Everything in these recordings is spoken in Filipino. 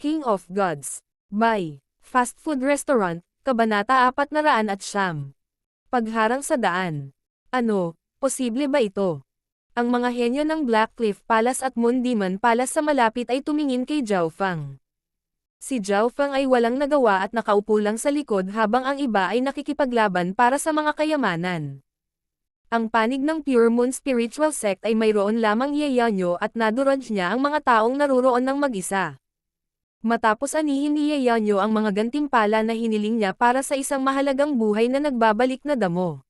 King of Gods. By Fast Food Restaurant, Kabanata 409. Pagharang sa daan. Ano, posible ba ito? Ang mga henyo ng Blackcliff Palace at Moon Demon Palace sa malapit ay tumingin kay Zhao Fang. Si Zhao Fang ay walang nagawa at nakaupo lang sa likod habang ang iba ay nakikipaglaban para sa mga kayamanan. Ang panig ng Pure Moon Spiritual Sect ay mayroon lamang Yeonyo at nadurog niya ang mga taong naruroon ng mag-isa. Matapos anihin ni Yeonyo ang mga gantimpala na hiniling niya para sa isang mahalagang buhay na nagbabalik na damo.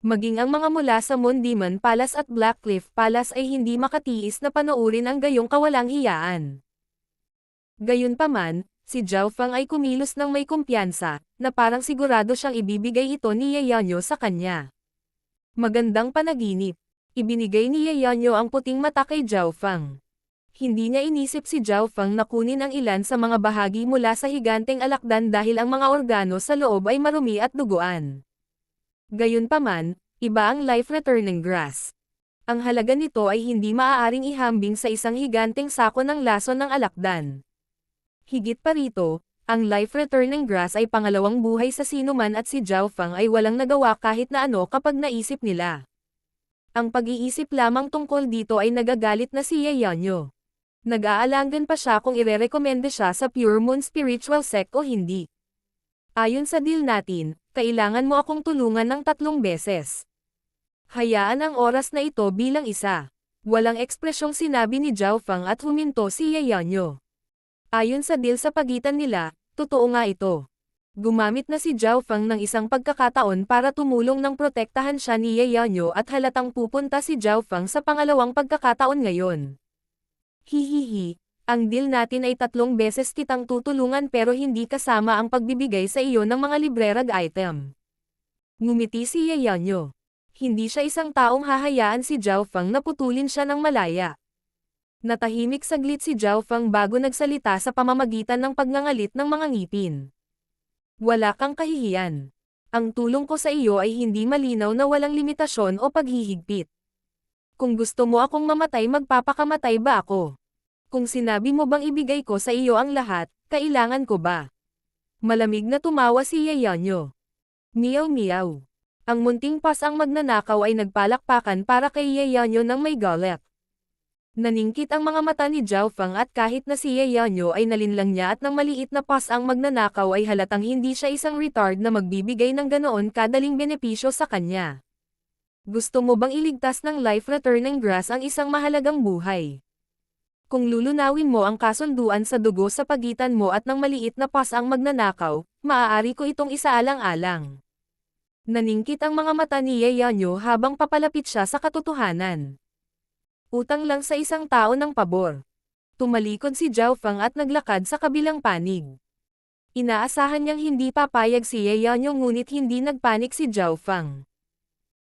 Maging ang mga mula sa Moon Demon Palace at Blackcliff Palace ay hindi makatiis na panoorin ang gayong kawalang hiyaan. Gayunpaman, si Zhao Fang ay kumilos ng may kumpiyansa, na parang sigurado siyang ibibigay ito ni Yeonyo sa kanya. Magandang panaginip. Ibinigay ni Yeonyo ang puting mata kay Zhao Fang. Hindi niya inisip si Zhao Fang na kunin ang ilan sa mga bahagi mula sa higanteng alakdan dahil ang mga organo sa loob ay marumi at duguan. Gayunpaman, iba ang life-returning grass. Ang halaga nito ay hindi maaaring ihambing sa isang higanteng sako ng lason ng alakdan. Higit pa rito, ang life-returning grass ay pangalawang buhay sa sinuman at si Zhao Fang ay walang nagawa kahit na ano kapag naisip nila. Ang pag-iisip lamang tungkol dito ay nagagalit na si Yeonyo. Nag-aalangan pa siya kung irerekomende siya sa Pure Moon Spiritual Sect o hindi. Ayon sa deal natin, kailangan mo akong tulungan ng 3 beses. Hayaan ang oras na ito bilang isa. Walang ekspresyong sinabi ni Zhao Fang at huminto si Yeonyo. Ayon sa deal sa pagitan nila, totoo nga ito. Gumamit na si Zhao Fang ng isang pagkakataon para tumulong ng protektahan siya ni Yeonyo at halatang pupunta si Zhao Fang sa pangalawang pagkakataon ngayon. Hihihi, ang deal natin ay 3 beses kitang tutulungan pero hindi kasama ang pagbibigay sa iyo ng mga librerag item. Ngumiti si Yeonyo. Hindi siya isang taong hahayaan si Zhao Fang na putulin siya ng malaya. Natahimik saglit si Zhao Fang bago nagsalita sa pamamagitan ng pagngangalit ng mga ngipin. Wala kang kahihiyan. Ang tulong ko sa iyo ay hindi malinaw na walang limitasyon o paghihigpit. Kung gusto mo akong mamatay magpapakamatay ba ako? Kung sinabi mo bang ibigay ko sa iyo ang lahat, kailangan ko ba? Malamig na tumawa si Yeonyo. Meow meow. Ang munting pas ang magnanakaw ay nagpalakpakan para kay Yeonyo ng may galit. Naningkit ang mga mata ni Zhao Fang at kahit na si Yeonyo ay nalinlang niya at ng maliit na pas ang magnanakaw ay halatang hindi siya isang retard na magbibigay ng ganoon kadaling benepisyo sa kanya. Gusto mo bang iligtas ng life-returning grass ang isang mahalagang buhay? Kung lulunawin mo ang kasunduan sa dugo sa pagitan mo at ng maliit na pas ang magnanakaw, maaari ko itong isaalang-alang. Naningkit ang mga mata ni Yeonyo habang papalapit siya sa katotohanan. Utang lang sa isang tao ng pabor. Tumalikod si Zhao Fang at naglakad sa kabilang panig. Inaasahan niyang hindi papayag si Yeonyo ngunit hindi nagpanik si Zhao Fang.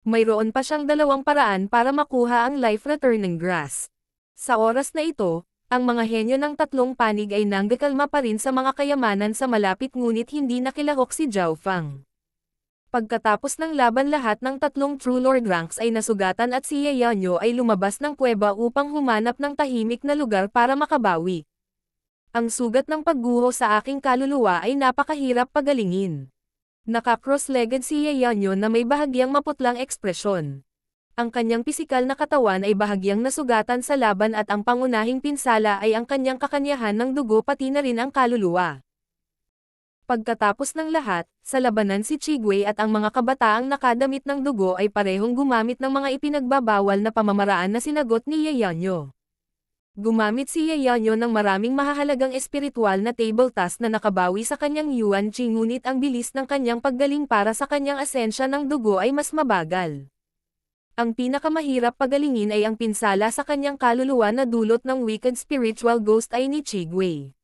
Mayroon pa siyang 2 paraan para makuha ang life-returning grass. Sa oras na ito, ang mga henyo ng 3 panig ay nanggakalma pa rin sa mga kayamanan sa malapit ngunit hindi nakilahok si Zhao Fang. Pagkatapos ng laban lahat ng 3 True Lord ranks ay nasugatan at si Yeonyo ay lumabas ng kuweba upang humanap ng tahimik na lugar para makabawi. Ang sugat ng pagguho sa aking kaluluwa ay napakahirap pagalingin. Naka-cross-legged si Yeonyo na may bahagyang maputlang ekspresyon. Ang kanyang pisikal na katawan ay bahagyang nasugatan sa laban at ang pangunahing pinsala ay ang kanyang kakanyahan ng dugo pati na rin ang kaluluwa. Pagkatapos ng lahat, sa labanan si Chigwei at ang mga kabataang nakadamit ng dugo ay parehong gumamit ng mga ipinagbabawal na pamamaraan na sinagot ni Yeonyo. Gumamit si Yeonyo ng maraming mahahalagang espiritual na table task na nakabawi sa kanyang Yuan Chi ngunit ang bilis ng kanyang paggaling para sa kanyang asensya ng dugo ay mas mabagal. Ang pinakamahirap pagalingin ay ang pinsala sa kanyang kaluluwa na dulot ng wicked spiritual ghost eye ni Chigwei.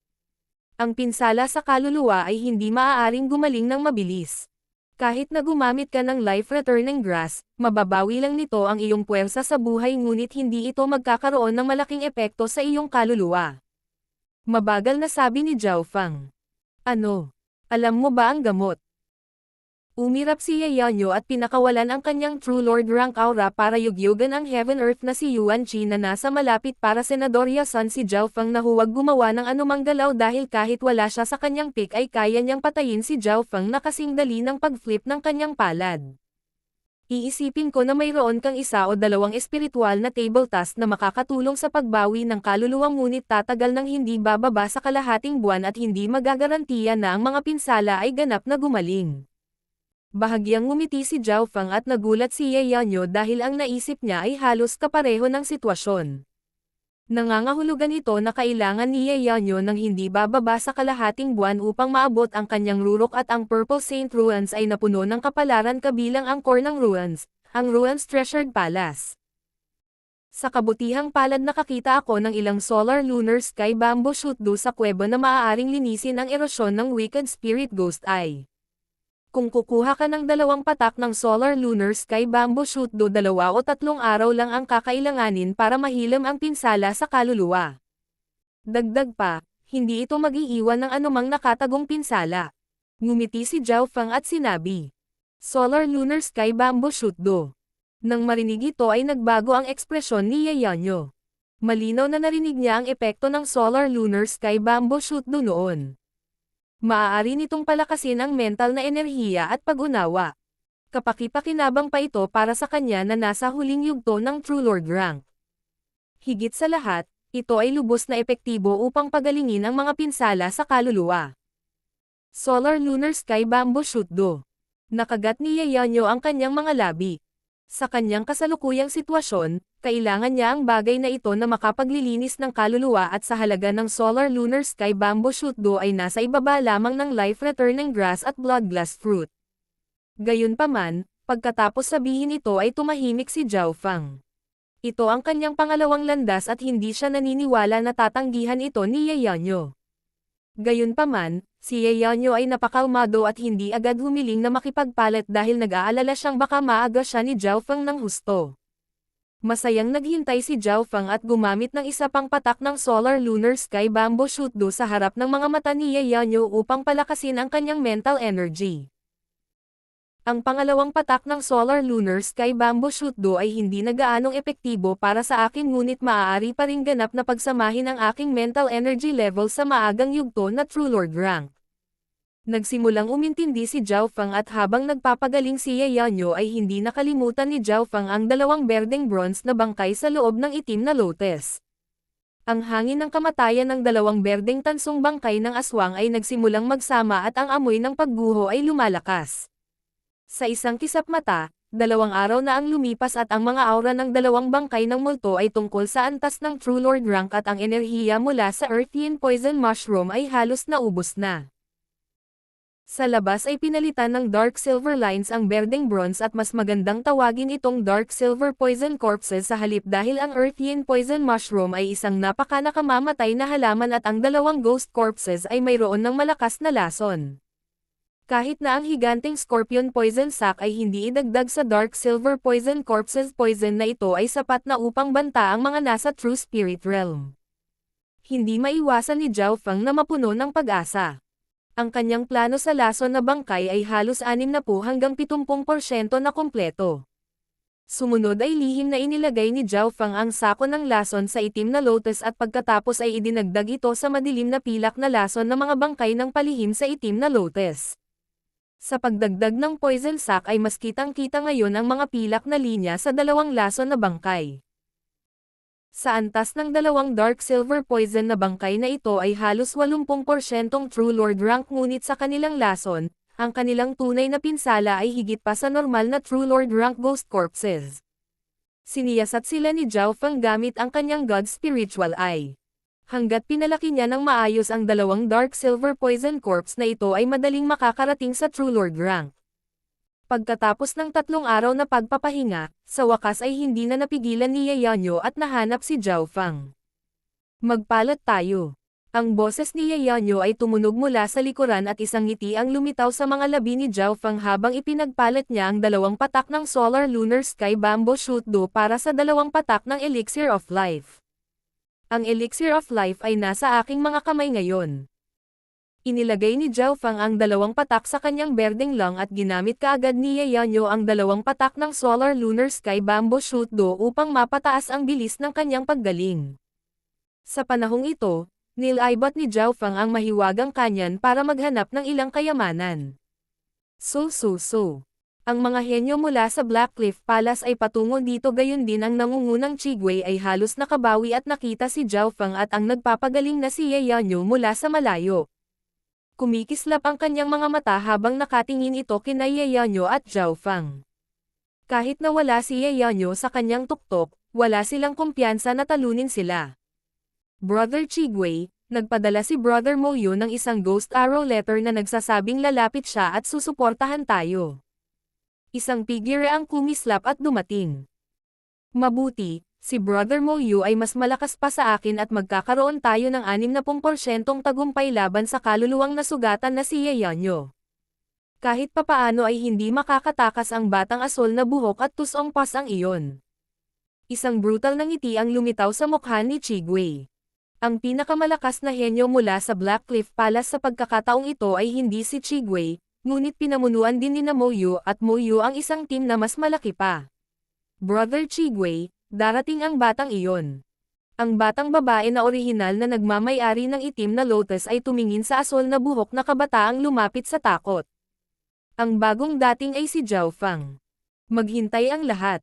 Ang pinsala sa kaluluwa ay hindi maaaring gumaling ng mabilis. Kahit na gumamit ka ng life-returning grass, mababawi lang nito ang iyong puwersa sa buhay ngunit hindi ito magkakaroon ng malaking epekto sa iyong kaluluwa. Mabagal na sabi ni Zhao Fang. Ano? Alam mo ba ang gamot? Umirap si Yeonyo at pinakawalan ang kanyang True Lord rank aura para yugyugan ang Heaven Earth na si Yuan Chi na nasa malapit para Senador Yasun. Si Zhao Feng na huwag gumawa ng anumang galaw dahil kahit wala siya sa kanyang pick ay kaya niyang patayin si Zhao Feng na kasing dali ng pag-flip ng kanyang palad. Iisipin ko na mayroon kang isa o dalawang espiritual na table task na makakatulong sa pagbawi ng kaluluwa ngunit tatagal ng hindi bababa sa kalahating buwan at hindi magagarantiya na ang mga pinsala ay ganap na gumaling. Bahagyang ngumiti si Zhao Feng at nagulat si Yeonyo dahil ang naisip niya ay halos kapareho ng sitwasyon. Nangangahulugan ito na kailangan ni Yeonyo ng hindi bababa sa kalahating buwan upang maabot ang kanyang rurok at ang Purple Saint Ruins ay napuno ng kapalaran kabilang ang core ng ruins, ang Ruins Treasured Palace. Sa kabutihang palad nakakita ako ng ilang Solar Lunar Sky Bamboo Shoot Do sa kuweba na maaaring linisin ang erosyon ng Wicked Spirit Ghost Eye. Kung kukuha ka ng 2 patak ng Solar Lunar Sky Bamboo Shoot Do 2 o 3 araw lang ang kakailanganin para mahilam ang pinsala sa kaluluwa. Dagdag pa, hindi ito mag-iiwan ng anumang nakatagong pinsala. Ngumiti si Zhao Feng at sinabi, Solar Lunar Sky Bamboo Shoot Do. Nang marinig ito ay nagbago ang ekspresyon ni Yeonyo. Malinaw na narinig niya ang epekto ng Solar Lunar Sky Bamboo Shoot Do noon. Maaari nitong palakasin ang mental na enerhiya at pag-unawa. Kapaki-pakinabang pa ito para sa kanya na nasa huling yugto ng True Lord rank. Higit sa lahat, ito ay lubos na epektibo upang pagalingin ang mga pinsala sa kaluluwa. Solar Lunar Sky Bamboo Shoot Do. Nakagat ni Yeonyo ang kanyang mga labi. Sa kanyang kasalukuyang sitwasyon, kailangan niya ang bagay na ito na makapaglilinis ng kaluluwa at sa halaga ng Solar Lunar Sky Bamboo Shoot Do ay nasa ibaba lamang ng Life Returning Grass at Blood Glass Fruit. Gayunpaman, pagkatapos sabihin ito ay tumahimik si Zhao Feng. Ito ang kanyang pangalawang landas at hindi siya naniniwala na tatanggihan ito ni Yeonyo. Gayunpaman, si Yeonyo ay napakalmado at hindi agad humiling na makipagpalit dahil nag-aalala siyang baka maaga siya ni Zhao Feng ng husto. Masayang naghintay si Zhao Feng at gumamit ng isa pang patak ng Solar Lunar Sky Bamboo Shoot Do sa harap ng mga mata ni Yeonyo upang palakasin ang kanyang mental energy. Ang pangalawang patak ng Solar Lunar Sky Bamboo Shoot Do ay hindi na gaanong epektibo para sa akin ngunit maaari pa ring ganap na pagsamahin ang aking mental energy level sa maagang yugto na True Lord rank. Nagsimulang umintindi si Zhao Feng at habang nagpapagaling si Yeonyo ay hindi nakalimutan ni Zhao Feng ang 2 berdeng bronze na bangkay sa loob ng itim na lotus. Ang hangin ng kamatayan ng 2 berdeng tansong bangkay ng aswang ay nagsimulang magsama at ang amoy ng pagguho ay lumalakas. Sa isang kisap mata, 2 araw na ang lumipas at ang mga aura ng 2 bangkay ng multo ay tungkol sa antas ng True Lord rank at ang enerhiya mula sa Earthian Poison Mushroom ay halos naubos na. Sa labas ay pinalitan ng Dark Silver Lines ang berdeng bronze at mas magandang tawagin itong Dark Silver Poison Corpses sa halip dahil ang Earthian Poison Mushroom ay isang napaka-nakamamatay na halaman at ang 2 Ghost Corpses ay mayroon ng malakas na lason. Kahit na ang higanteng Scorpion Poison Sac ay hindi idagdag sa Dark Silver Poison Corpses poison na ito ay sapat na upang banta ang mga nasa True Spirit Realm. Hindi maiwasan ni Zhao Feng na mapuno ng pag-asa. Ang kanyang plano sa lason na bangkay ay halos 60 hanggang 70% na kompleto. Sumunod ay lihim na inilagay ni Zhao Feng ang sako ng lason sa itim na lotus at pagkatapos ay idinagdag ito sa madilim na pilak na lason ng mga bangkay ng palihim sa itim na lotus. Sa pagdagdag ng poison sac ay mas kitang-kita ngayon ang mga pilak na linya sa 2 lason na bangkay. Sa antas ng 2 dark silver poison na bangkay na ito ay halos 80% True Lord rank ngunit sa kanilang lason, ang kanilang tunay na pinsala ay higit pa sa normal na True Lord rank Ghost Corpses. Siniyasat sila ni Zhao Feng gamit ang kanyang God Spiritual Eye. Hanggat pinalaki niya ng maayos ang 2 Dark Silver Poison Corpse na ito ay madaling makakarating sa True Lord rank. Pagkatapos ng 3 araw na pagpapahinga, sa wakas ay hindi na napigilan ni Yeonyo at nahanap si Zhao Feng. Magpalat tayo. Ang boses ni Yeonyo ay tumunog mula sa likuran at isang ngiti ang lumitaw sa mga labi ni Zhao Feng habang ipinagpalat niya ang 2 patak ng Solar Lunar Sky Bamboo Shoot Do para sa 2 patak ng Elixir of Life. Ang Elixir of Life ay nasa aking mga kamay ngayon. Inilagay ni Zhao Fang ang 2 patak sa kanyang berdeng lung at ginamit kaagad ni Ye Yanyo ang 2 patak ng Solar Lunar Sky Bamboo Shoot Do upang mapataas ang bilis ng kanyang paggaling. Sa panahong ito, nilibot ni Zhao Fang ang mahiwagang kanyan para maghanap ng ilang kayamanan. So. Ang mga henyo mula sa Blackcliff Palace ay patungo dito, gayon din ang nangungunang Chigwei ay halos nakabawi at nakita si Zhao Fang at ang nagpapagaling na si Ye Yanyo mula sa malayo. Kumikislap ang kanyang mga mata habang nakatingin ito kina Ye Yanyo at Zhao Fang. Kahit na wala si Ye Yanyo sa kanyang tuktok, wala silang kumpiyansa na talunin sila. Brother Chigwei, nagpadala si Brother Moyo ng isang ghost arrow letter na nagsasabing lalapit siya at susuportahan tayo. Isang figure ang kumislap at dumating. Mabuti, si Brother Moyo ay mas malakas pa sa akin at magkakaroon tayo ng 60% tagumpay laban sa kaluluwang nasugatan na si Ye Yanyo. Kahit papaano ay hindi makakatakas ang batang asol na buhok at tusong pasang iyon. Isang brutal na ngiti ang lumitaw sa mukha ni Chigwei. Ang pinakamalakas na henyo mula sa Blackcliff Palace sa pagkakataong ito ay hindi si Chigwei, ngunit pinamunuan din ni Moyo at Moyo ang isang team na mas malaki pa. Brother Chigwei, darating ang batang iyon. Ang batang babae na orihinal na nagmamay-ari ng itim na lotus ay tumingin sa asol na buhok na kabataang lumapit sa takot. Ang bagong dating ay si Zhao Fang. Maghintay ang lahat.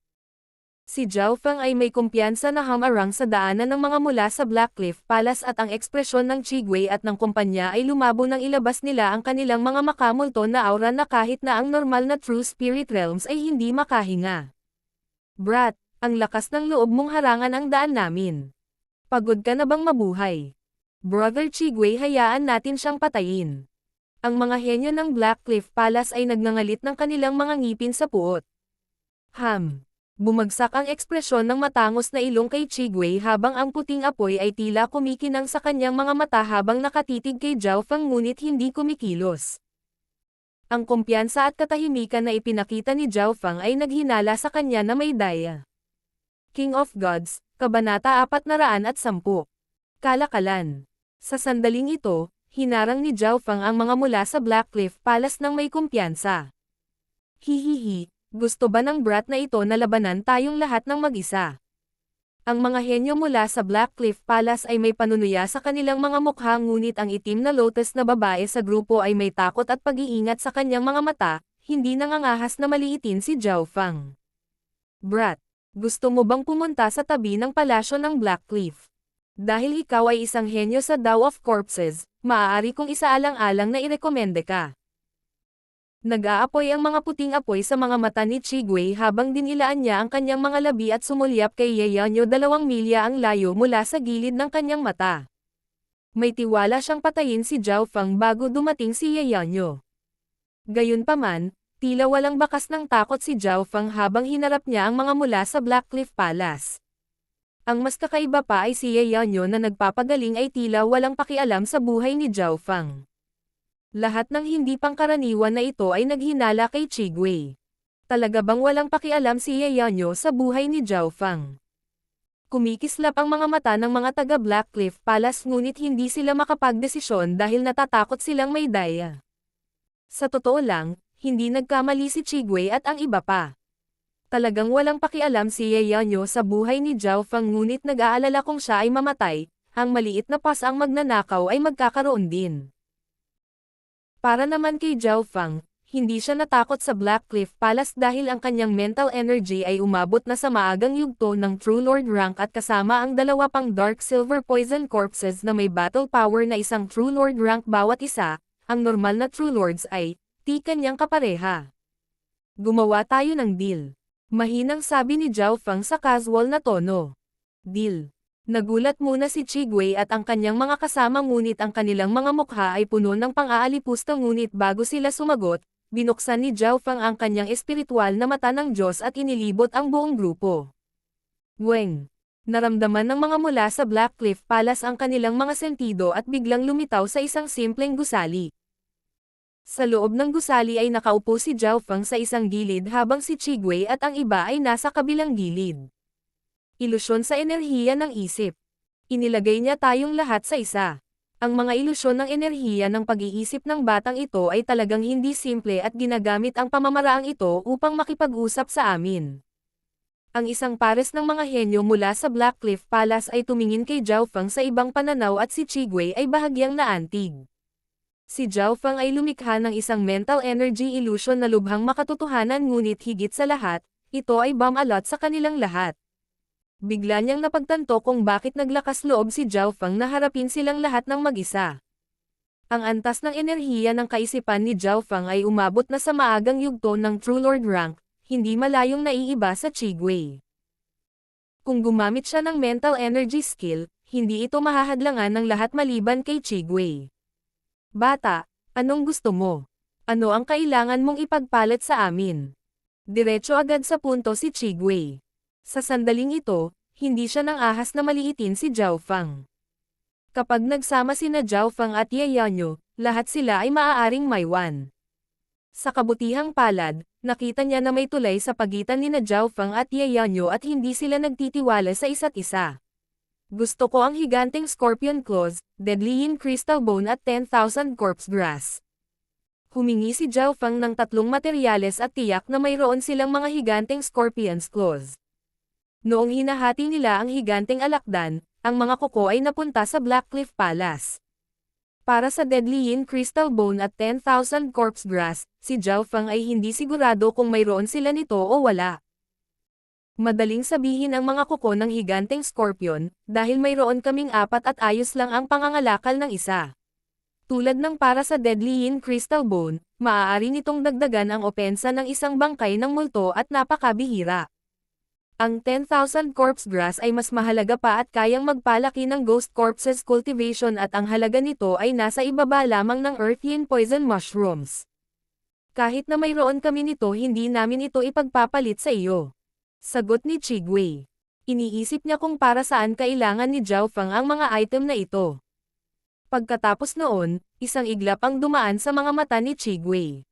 Si Zhao Fang ay may kumpiyansa na hamarang sa daanan ng mga mula sa Blackcliff Palace at ang ekspresyon ng Chigwei at ng kumpanya ay lumabo nang ilabas nila ang kanilang mga makamulto na aura na kahit na ang normal na True Spirit Realms ay hindi makahinga. Brat, ang lakas ng loob mong harangan ang daan namin. Pagod ka na bang mabuhay? Brother Chigwei, hayaan natin siyang patayin. Ang mga henyo ng Blackcliff Palace ay nagngangalit ng kanilang mga ngipin sa puot. Bumagsak ang ekspresyon ng matangos na ilong kay Chigwei habang ang puting apoy ay tila kumikinang sa kanyang mga mata habang nakatitig kay Zhao Fang ngunit hindi kumikilos. Ang kumpiyansa at katahimikan na ipinakita ni Zhao Fang ay naghinala sa kanya na may daya. King of Gods, Kabanata 410. Kalakalan. Sa sandaling ito, hinarang ni Zhao Fang ang mga mula sa Blackcliff Palace ng may kumpiyansa. Hihihi, gusto ba ng brat na ito na labanan tayong lahat ng mag-isa? Ang mga henyo mula sa Blackcliff Palace ay may panunuya sa kanilang mga mukha ngunit ang itim na lotus na babae sa grupo ay may takot at pag-iingat sa kanyang mga mata, hindi nangangahas na maliitin si Zhao Fang. Brat, gusto mo bang pumunta sa tabi ng palasyo ng Blackcliff? Dahil ikaw ay isang henyo sa Tao of Corpses, maaari kong isaalang-alang na irekomende ka. Nag-aapoy ang mga puting apoy sa mga mata ni Chigwei habang dinilaan niya ang kanyang mga labi at sumulyap kay Ye Yanyo 2 milya ang layo mula sa gilid ng kanyang mata. May tiwala siyang patayin si Zhao Fang bago dumating si Ye Yanyo. Gayunpaman, tila walang bakas ng takot si Zhao Fang habang hinarap niya ang mga mula sa Blackcliff Palace. Ang mas kakaiba pa ay si Ye Yanyo na nagpapagaling ay tila walang pakialam sa buhay ni Zhao Fang. Lahat ng hindi pangkaraniwan na ito ay naghinala kay Chigwei. Talaga bang walang pakialam si Ye Yanyo sa buhay ni Zhao Fang? Kumikislap ang mga mata ng mga taga Blackcliff Palace ngunit hindi sila makapagdesisyon dahil natatakot silang may daya. Sa totoo lang, hindi nagkamali si Chigwei at ang iba pa. Talagang walang pakialam si Ye Yanyo sa buhay ni Zhao Fang ngunit nag-aalala kung siya ay mamatay, ang maliit na pas ang magnanakaw ay magkakaroon din. Para naman kay Zhao Fang, hindi siya natakot sa Blackcliff Palace dahil ang kanyang mental energy ay umabot na sa maagang yugto ng True Lord rank at kasama ang 2 pang Dark Silver Poison Corpses na may battle power na isang True Lord rank bawat isa, ang normal na True Lords ay, di kanyang kapareha. Gumawa tayo ng deal. Mahinang sabi ni Zhao Fang sa casual na tono. Deal. Nagulat muna si Chigwei at ang kanyang mga kasama ngunit ang kanilang mga mukha ay puno ng pang-aalipusta ngunit bago sila sumagot, binuksan ni Zhao Fang ang kanyang espiritual na mata ng Diyos at inilibot ang buong grupo. Weng! Naramdaman ng mga mula sa Blackcliff Palace ang kanilang mga sentido at biglang lumitaw sa isang simpleng gusali. Sa loob ng gusali ay nakaupo si Zhao Fang sa isang gilid habang si Chigwei at ang iba ay nasa kabilang gilid. Ilusyon sa enerhiya ng isip. Inilagay niya tayong lahat sa isa. Ang mga ilusyon ng enerhiya ng pag-iisip ng batang ito ay talagang hindi simple at ginagamit ang pamamaraang ito upang makipag-usap sa amin. Ang isang pares ng mga henyo mula sa Blackcliff Palace ay tumingin kay Zhao Feng sa ibang pananaw at si Qigwei ay bahagyang naantig. Si Zhao Feng ay lumikha ng isang mental energy illusion na lubhang makatotohanan ngunit higit sa lahat, ito ay bomb-alot sa kanilang lahat. Bigla niyang napagtanto kung bakit naglakas loob si Zhao Feng na harapin silang lahat ng mag-isa. Ang antas ng enerhiya ng kaisipan ni Zhao Feng ay umabot na sa maagang yugto ng True Lord rank, hindi malayong naiiba sa Qigwei. Kung gumamit siya ng mental energy skill, hindi ito mahahadlangan ng lahat maliban kay Qigwei. Bata, anong gusto mo? Ano ang kailangan mong ipagpalit sa amin? Diretso agad sa punto si Qigwei. Sa sandaling ito, hindi siya nang ahas na maliitin si Zhao Feng. Kapag nagsama sina Zhao Feng at Ye Yanyo, lahat sila ay maaaring maiwan. Sa kabutihang palad, nakita niya na may tulay sa pagitan nina Zhao Feng at Ye Yanyo at hindi sila nagtitiwala sa isa't isa. Gusto ko ang higanteng Scorpion Claws, Deadly Yin Crystal Bone at 10,000 Corpse Grass. Humingi si Zhao Feng ng 3 materyales at tiyak na mayroon silang mga higanteng Scorpion's Claws. Noong hinahati nila ang higanteng alakdan, ang mga kuko ay napunta sa Blackcliff Palace. Para sa Deadly Yin Crystal Bone at 10,000 Corpse Grass, si Zhao Feng ay hindi sigurado kung mayroon sila nito o wala. Madaling sabihin ang mga kuko ng higanteng Scorpion, dahil mayroon kaming 4 at ayos lang ang pangangalakal ng isa. Tulad ng para sa Deadly Yin Crystal Bone, maaari nitong dagdagan ang opensa ng isang bangkay ng multo at napakabihira. Ang 10,000 Corpse Grass ay mas mahalaga pa at kayang magpalaki ng Ghost Corpses cultivation at ang halaga nito ay nasa ibaba lamang ng Earth Yin Poison Mushrooms. Kahit na mayroon kami nito hindi namin ito ipagpapalit sa iyo. Sagot ni Qigwei. Iniisip niya kung para saan kailangan ni Zhao Feng ang mga item na ito. Pagkatapos noon, isang iglap ang dumaan sa mga mata ni Qigwei.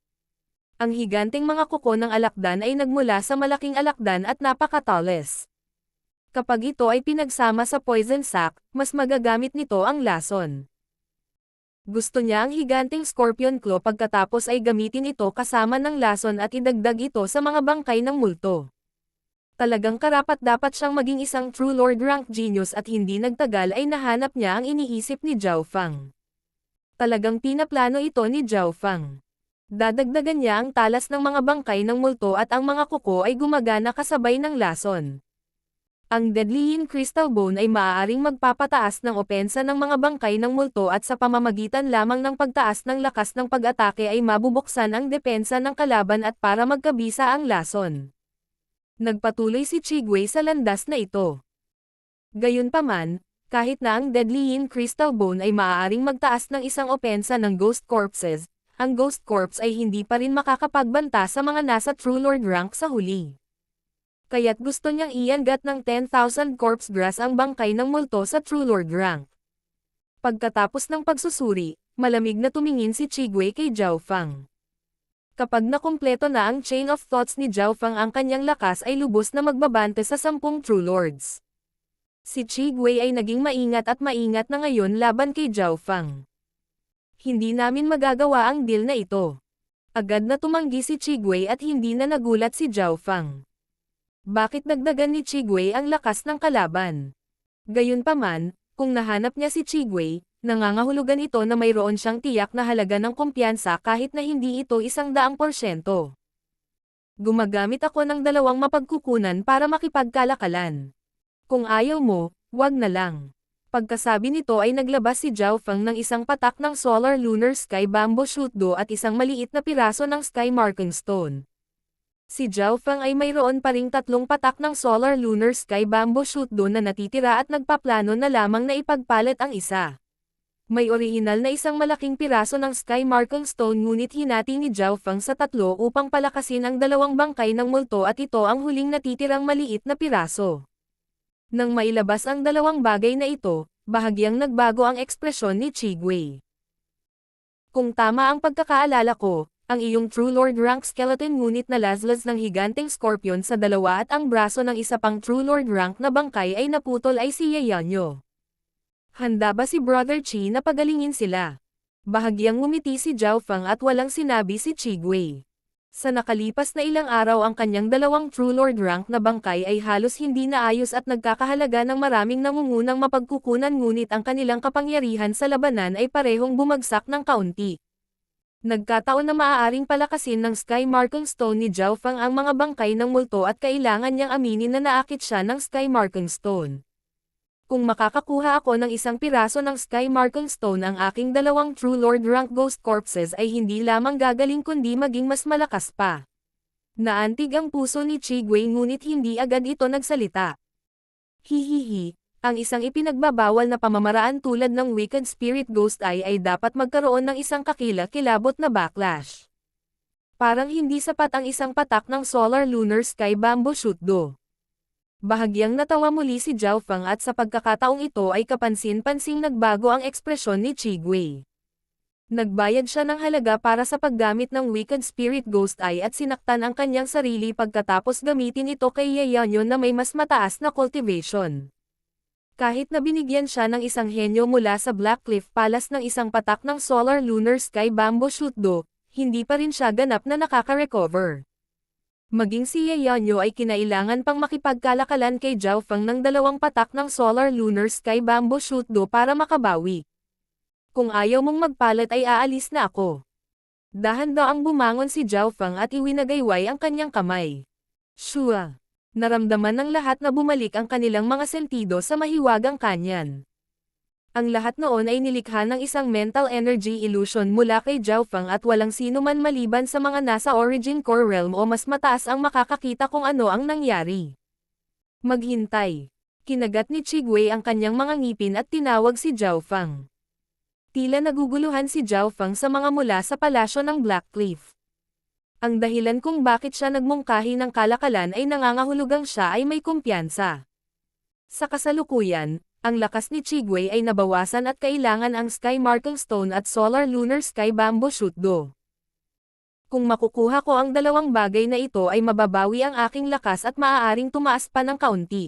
Ang higanteng mga kuko ng alakdan ay nagmula sa malaking alakdan at napakatalas. Kapag ito ay pinagsama sa poison sac, mas magagamit nito ang lason. Gusto niya ang higanteng Scorpion Claw pagkatapos ay gamitin ito kasama ng lason at idagdag ito sa mga bangkay ng multo. Talagang karapat-dapat siyang maging isang True Lord rank genius at hindi nagtagal ay nahanap niya ang iniisip ni Zhao Feng. Talagang pinaplano ito ni Zhao Feng. Dadagdagan niya ang talas ng mga bangkay ng multo at ang mga kuko ay gumagana kasabay ng lason. Ang Deadly Yin Crystal Bone ay maaaring magpapataas ng opensa ng mga bangkay ng multo at sa pamamagitan lamang ng pagtaas ng lakas ng pag-atake ay mabubuksan ang depensa ng kalaban at para magkabisa ang lason. Nagpatuloy si Qigwei sa landas na ito. Gayunpaman, kahit na ang Deadly Yin Crystal Bone ay maaaring magtaas ng isang opensa ng Ghost Corpses, ang Ghost Corpse ay hindi pa rin makakapagbanta sa mga nasa True Lord rank sa huli. Kaya't gusto niyang iangat ng 10,000 Corpse Grass ang bangkay ng multo sa True Lord rank. Pagkatapos ng pagsusuri, malamig na tumingin si Qigwei kay Zhao Feng. Kapag nakumpleto na ang chain of thoughts ni Zhao Feng ang kanyang lakas ay lubos na magbabante sa 10 True Lords. Si Qigwei ay naging maingat na ngayon laban kay Zhao Feng. Hindi namin magagawa ang deal na ito. Agad na tumanggi si Qigwei at hindi na nagulat si Zhao Feng. Bakit dagdagan ni Qigwei ang lakas ng kalaban? Gayunpaman, kung nahanap niya si Qigwei, nangangahulugan ito na mayroon siyang tiyak na halaga ng kumpiyansa kahit na hindi ito 100%. Gumagamit ako ng 2 mapagkukunan para makipagkalakalan. Kung ayaw mo, wag na lang. Pagkasabi nito ay naglabas si Zhao Feng ng isang patak ng Solar Lunar Sky Bamboo Shoot Do at isang maliit na piraso ng Sky Marking Stone. Si Zhao Feng ay mayroon pa ring 3 patak ng Solar Lunar Sky Bamboo Shoot Do na natitira at nagpaplano na lamang na ipagpalit ang isa. May orihinal na isang malaking piraso ng Sky Marking Stone ngunit hinati ni Zhao Feng sa 3 upang palakasin ang 2 bangkay ng multo at ito ang huling natitirang maliit na piraso. Nang mailabas ang 2 bagay na ito, bahagyang nagbago ang ekspresyon ni Qigwei. Kung tama ang pagkakaalala ko, ang iyong True Lord rank skeleton ngunit nalaslas ng higanteng Scorpion sa 2 at ang braso ng isa pang True Lord rank na bangkay ay naputol ay si Ye Yanyo. Handa ba si Brother Chi na pagalingin sila? Bahagyang ngumiti si Zhao Feng at walang sinabi si Chigwei. Sa nakalipas na ilang araw ang kanyang dalawang True Lord rank na bangkay ay halos hindi naayos at nagkakahalaga ng maraming nangungunang mapagkukunan ngunit ang kanilang kapangyarihan sa labanan ay parehong bumagsak ng kaunti. Nagkataon na maaaring palakasin ng Sky Marking Stone ni Zhao Feng ang mga bangkay ng multo at kailangan niyang aminin na naakit siya ng Sky Marking Stone. Kung makakakuha ako ng isang piraso ng Sky Marking Stone ang aking dalawang True Lord rank Ghost Corpses ay hindi lamang gagaling kundi maging mas malakas pa. Naantig ang puso ni Chigwei ngunit hindi agad ito nagsalita. Hihihi, ang isang ipinagbabawal na pamamaraan tulad ng Wicked Spirit Ghost Eye ay dapat magkaroon ng isang kakila-kilabot na backlash. Parang hindi sapat ang isang patak ng Solar Lunar Sky Bamboo Shoot Do. Bahagyang natawa muli si Zhao Feng at sa pagkakataong ito ay kapansin-pansing nagbago ang ekspresyon ni Chigwei. Nagbayad siya ng halaga para sa paggamit ng Wicked Spirit Ghost Eye at sinaktan ang kanyang sarili pagkatapos gamitin ito kay Yayanyo na may mas mataas na cultivation. Kahit na binigyan siya ng isang henyo mula sa Blackcliff Palace ng isang patak ng Solar Lunar Sky Bamboo Shoot Do, hindi pa rin siya ganap na nakaka-recover. Maging si Yayanyo ay kinailangan pang makipagkalakalan kay Zhao Feng ng dalawang patak ng Solar Lunar Sky Bamboo Shoot Do para makabawi. Kung ayaw mong magpalat ay aalis na ako. Dahan-daang bumangon si Zhao Feng at iwinagayway ang kanyang kamay. Shua! Naramdaman ng lahat na bumalik ang kanilang mga sentido sa mahiwagang kanyan. Ang lahat noon ay nilikha ng isang mental energy illusion mula kay Zhao Feng at walang sino man maliban sa mga nasa Origin Core Realm o mas mataas ang makakakita kung ano ang nangyari. Maghintay. Kinagat ni Chigwei ang kanyang mga ngipin at tinawag si Zhao Feng. Tila naguguluhan si Zhao Feng sa mga mula sa palasyo ng Blackcliff. Ang dahilan kung bakit siya nagmungkahi ng kalakalan ay nangangahulugang siya ay may kumpiyansa. Sa kasalukuyan, ang lakas ni Chigwei ay nabawasan at kailangan ang Sky Marking Stone at Solar Lunar Sky Bamboo Shoot Do. Kung makukuha ko ang dalawang bagay na ito ay mababawi ang aking lakas at maaaring tumaas pa ng kaunti.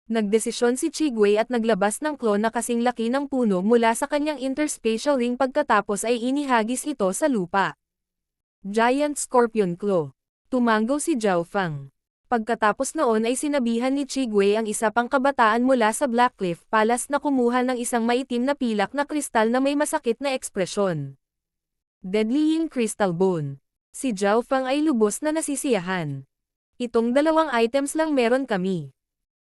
Nagdesisyon si Chigwei at naglabas ng claw na kasing laki ng puno mula sa kanyang interspatial ring pagkatapos ay inihagis ito sa lupa. Giant Scorpion Claw. Tumango si Zhao Feng. Pagkatapos noon ay sinabihan ni Chigwei ang isa pang kabataan mula sa Blackcliff Palace na kumuha ng isang maitim na pilak na kristal na may masakit na ekspresyon. Deadly Yin Crystal Bone. Si Zhao Feng ay lubos na nasisiyahan. Itong dalawang items lang meron kami.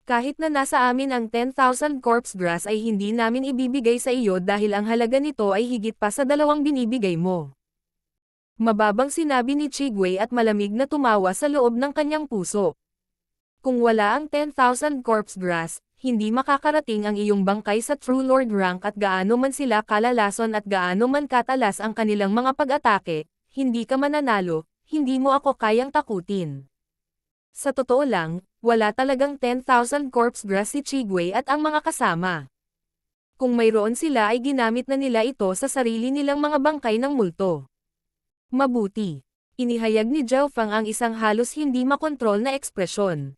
Kahit na nasa amin ang 10,000 corpse grass ay hindi namin ibibigay sa iyo dahil ang halaga nito ay higit pa sa dalawang binibigay mo. Mababang sinabi ni Chigwei at malamig na tumawa sa loob ng kanyang puso. Kung wala ang 10,000 corpse grass, hindi makakarating ang iyong bangkay sa True Lord rank at gaano man sila kalalason at gaano man katalas ang kanilang mga pag-atake, hindi ka mananalo, hindi mo ako kayang takutin. Sa totoo lang, wala talagang 10,000 corpse grass si Chigwei at ang mga kasama. Kung mayroon sila ay ginamit na nila ito sa sarili nilang mga bangkay ng multo. Mabuti. Inihayag ni Zhao Feng ang isang halos hindi makontrol na ekspresyon.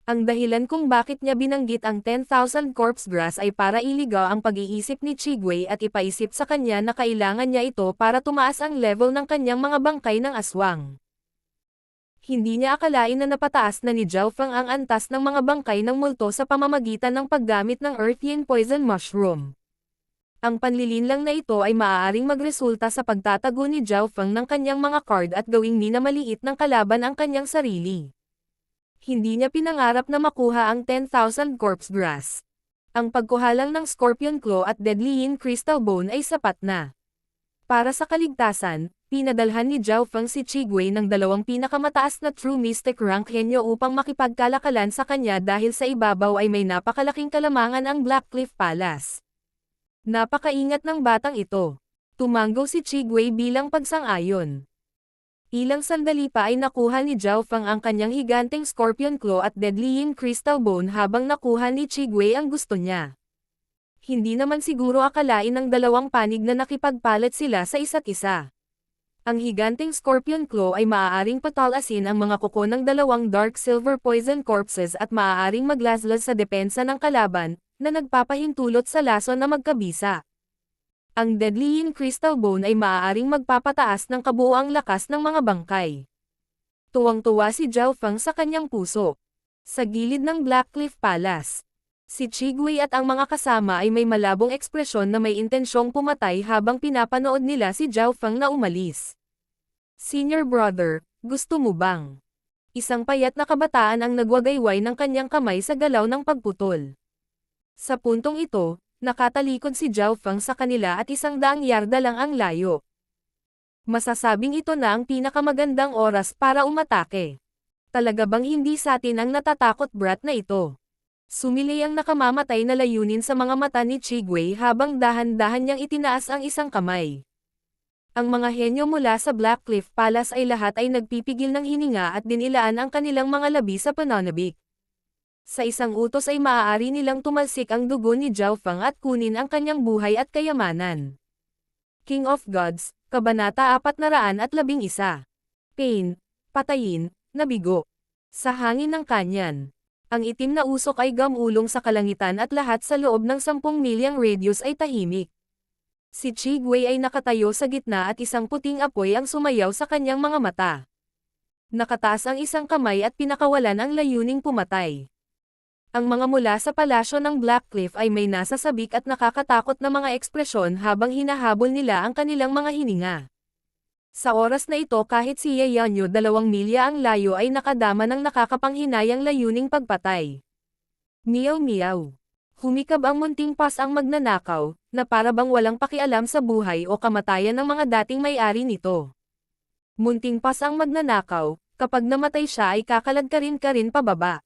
Ang dahilan kung bakit niya binanggit ang 10,000 corpse grass ay para iligaw ang pag-iisip ni Chigwei at ipaisip sa kanya na kailangan niya ito para tumaas ang level ng kanyang mga bangkay ng aswang. Hindi niya akalain na napataas na ni Zhao Feng ang antas ng mga bangkay ng multo sa pamamagitan ng paggamit ng Earth Yin Poison Mushroom. Ang panlilinlang na ito ay maaaring magresulta sa pagtatago ni Zhao Feng ng kanyang mga card at gawing minamaliit ng kalaban ang kanyang sarili. Hindi niya pinangarap na makuha ang 10,000 corpse grass. Ang pagkuhalang ng Scorpion Claw at Deadly Yin Crystal Bone ay sapat na. Para sa kaligtasan, pinadalhan ni Zhao Feng si Chigwei ng dalawang pinakamataas na True Mystic rank henyo upang makipagkalakalan sa kanya dahil sa ibabaw ay may napakalaking kalamangan ang Blackcliff Palace. Napakaingat ng batang ito. Tumango si Chigwei bilang pagsang-ayon. Ilang sandali pa ay nakuha ni Zhao Feng ang kanyang higanteng Scorpion Claw at Deadly Yin Crystal Bone habang nakuha ni Chigwei ang gusto niya. Hindi naman siguro akalain ng dalawang panig na nakipagpalit sila sa isa't isa. Ang higanteng Scorpion Claw ay maaaring patalasin ang mga kuko ng dalawang Dark Silver Poison Corpses at maaaring maglaslas sa depensa ng kalaban, na nagpapahintulot sa lason na magkabisa. Ang Deadly Yin Crystal Bone ay maaaring magpapataas ng kabuuang lakas ng mga bangkay. Tuwang-tuwa si Zhao Feng sa kanyang puso. Sa gilid ng Blackcliff Palace, si Chigwei at ang mga kasama ay may malabong ekspresyon na may intensyong pumatay habang pinapanood nila si Zhao Feng na umalis. Senior brother, gusto mo bang? Isang payat na kabataan ang nagwagayway ng kanyang kamay sa galaw ng pagputol. Sa puntong ito, nakatalikod si Zhao Feng sa kanila at 100 yarda lang ang layo. Masasabing ito na ang pinakamagandang oras para umatake. Talaga bang hindi sa atin ang natatakot brat na ito? Sumilay ang nakamamatay na layunin sa mga mata ni Chigwei habang dahan-dahan niyang itinaas ang isang kamay. Ang mga henyo mula sa Blackcliff Palace ay lahat ay nagpipigil ng hininga at dinilaan ang kanilang mga labi sa pananabik. Sa isang utos ay maaari nilang tumalsik ang dugo ni Zhao Feng at kunin ang kanyang buhay at kayamanan. King of Gods, Kabanata 411. Pain, patayin, nabigo. Sa hangin ng kanyan. Ang itim na usok ay gamulong sa kalangitan at lahat sa loob ng 10 milyang radius ay tahimik. Si Chigwei ay nakatayo sa gitna at isang puting apoy ang sumayaw sa kanyang mga mata. Nakataas ang isang kamay at pinakawalan ang layuning pumatay. Ang mga mula sa palasyo ng Blackcliff ay may nasasabik at nakakatakot na mga ekspresyon habang hinahabol nila ang kanilang mga hininga. Sa oras na ito kahit si Ye Yanyo 2 milya ang layo ay nakadama ng nakakapanghinayang layuning pagpatay. Miyaw miyaw. Humikab ang munting pas ang magnanakaw, na para bang walang pakialam sa buhay o kamatayan ng mga dating may-ari nito. Munting pas ang magnanakaw, kapag namatay siya ay kakalagkarin ka rin pababa.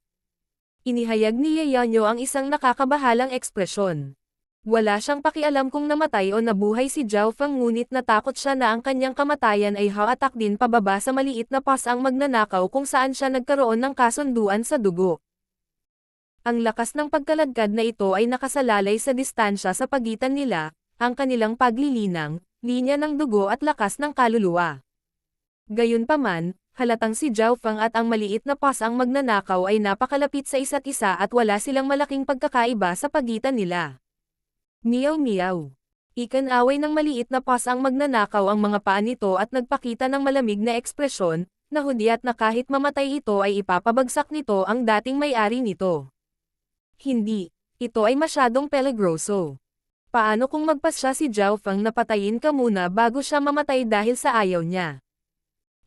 Inihayag ni Ye Yanyo ang isang nakakabahalang ekspresyon. Wala siyang pakialam kung namatay o nabuhay si Zhao Feng ngunit natakot siya na ang kanyang kamatayan ay haatak din pababa sa maliit na pas ang magnanakaw kung saan siya nagkaroon ng kasunduan sa dugo. Ang lakas ng pagkaladkad na ito ay nakasalalay sa distansya sa pagitan nila, ang kanilang paglilinang, linya ng dugo at lakas ng kaluluwa. Gayunpaman, halatang si Zhao Feng at ang maliit na pas ang magnanakaw ay napakalapit sa isa't isa at wala silang malaking pagkakaiba sa pagitan nila. Miyaw miyaw. Ikan-away ng maliit na pas ang magnanakaw ang mga paa nito at nagpakita ng malamig na ekspresyon, na hudyat na kahit mamatay ito ay ipapabagsak nito ang dating may-ari nito. Hindi, ito ay masyadong peligroso. Paano kung magpasya si Zhao Feng na patayin ka muna bago siya mamatay dahil sa ayaw niya?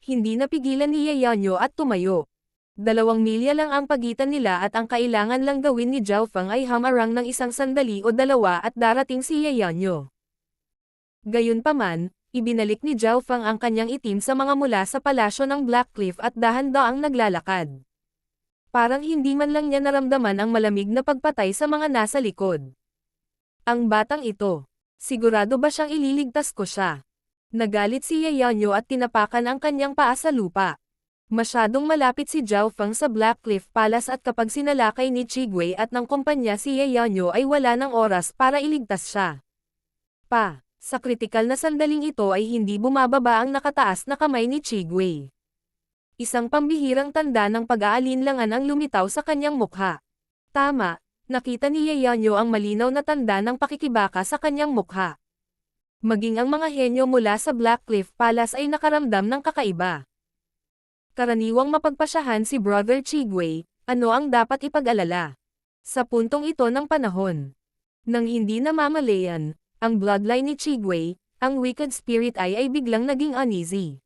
Hindi napigilan ni Ye Yanyo at tumayo. 2 milya lang ang pagitan nila at ang kailangan lang gawin ni Zhao Feng ay hamarang ng isang sandali o dalawa at darating si Ye Yanyo. Gayunpaman, ibinalik ni Zhao Feng ang kanyang itim sa mga mula sa palasyo ng Blackcliff at dahan-daang naglalakad. Parang hindi man lang niya naramdaman ang malamig na pagpatay sa mga nasa likod. Ang batang ito, sigurado ba siyang ililigtas ko siya? Nagalit si Ye Yanyo at tinapakan ang kanyang paa sa lupa. Masyadong malapit si Zhao Feng sa Blackcliff Palace at kapag sinalakay ni Chigwei at ng kumpanya si Ye Yanyo ay wala ng oras para iligtas siya. Sa kritikal na sandaling ito ay hindi bumababa ang nakataas na kamay ni Chigwei. Isang pambihirang tanda ng pag-aalinlangan ang lumitaw sa kanyang mukha. Tama, nakita ni Ye Yanyo ang malinaw na tanda ng pakikibaka sa kanyang mukha. Maging ang mga henyo mula sa Blackcliff Palace ay nakaramdam ng kakaiba. Karaniwang mapagpasyahan si Brother Chigwei, ano ang dapat ipag-alala? Sa puntong ito ng panahon. Nang hindi namamalayan, ang bloodline ni Chigwei, ang wicked spirit ay biglang naging uneasy.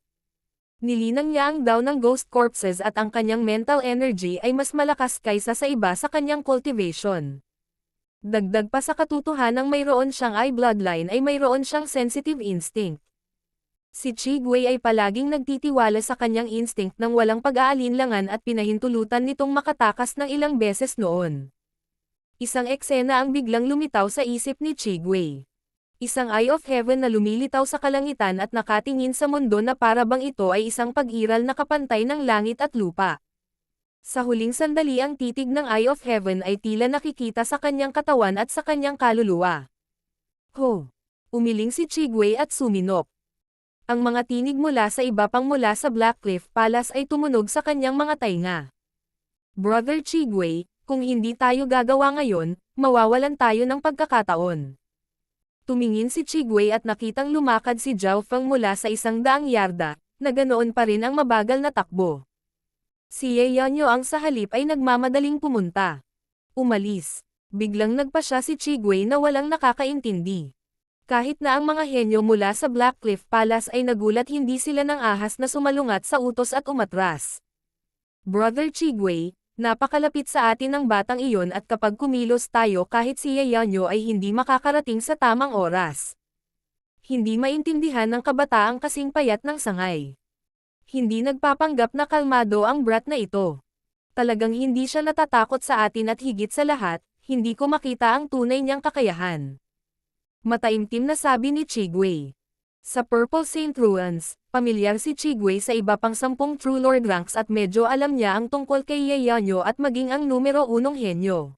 Nilinang niya ang daw ng ghost corpses at ang kanyang mental energy ay mas malakas kaysa sa iba sa kanyang cultivation. Dagdag pa sa katotohanang mayroon siyang bloodline ay mayroon siyang sensitive instinct. Si Chigwei ay palaging nagtitiwala sa kanyang instinct nang walang pag-aalinlangan at pinahintulutan nitong makatakas ng ilang beses noon. Isang eksena ang biglang lumitaw sa isip ni Chigwei. Isang eye of heaven na lumilitaw sa kalangitan at nakatingin sa mundo na para bang ito ay isang pag-iral na kapantay ng langit at lupa. Sa huling sandali ang titig ng eye of heaven ay tila nakikita sa kanyang katawan at sa kanyang kaluluwa. Ho! Umiling si Chigwei at suminop. Ang mga tinig mula sa iba pang mula sa Blackcliff Palace ay tumunog sa kanyang mga tainga. Brother Chigwei, kung hindi tayo gagawa ngayon, mawawalan tayo ng pagkakataon. Tumingin si Chigwei at nakitang lumakad si Zhao Feng mula sa 100 yarda, na ganoon pa rin ang mabagal na takbo. Si Ye Yanyo ang sa halip ay nagmamadaling pumunta. Umalis. Biglang nagpa siya si Chigwei na walang nakakaintindi. Kahit na ang mga henyo mula sa Blackcliff Palace ay nagulat, hindi sila ng ahas na sumalungat sa utos at umatras. Brother Chigwei, napakalapit sa atin ng batang iyon at kapag kumilos tayo kahit si Ye Yanyo ay hindi makakarating sa tamang oras. Hindi maintindihan ng kabataang kasing payat ng sangay. Hindi nagpapanggap na kalmado ang brat na ito. Talagang hindi siya natatakot sa atin at higit sa lahat, hindi ko makita ang tunay niyang kakayahan. Mataimtim na sabi ni Chigwei. Sa Purple Saint Ruins, pamilyar si Chigwei sa iba pang 10 True Lord ranks at medyo alam niya ang tungkol kay Ye Yanyo at maging ang numero 1 henyo.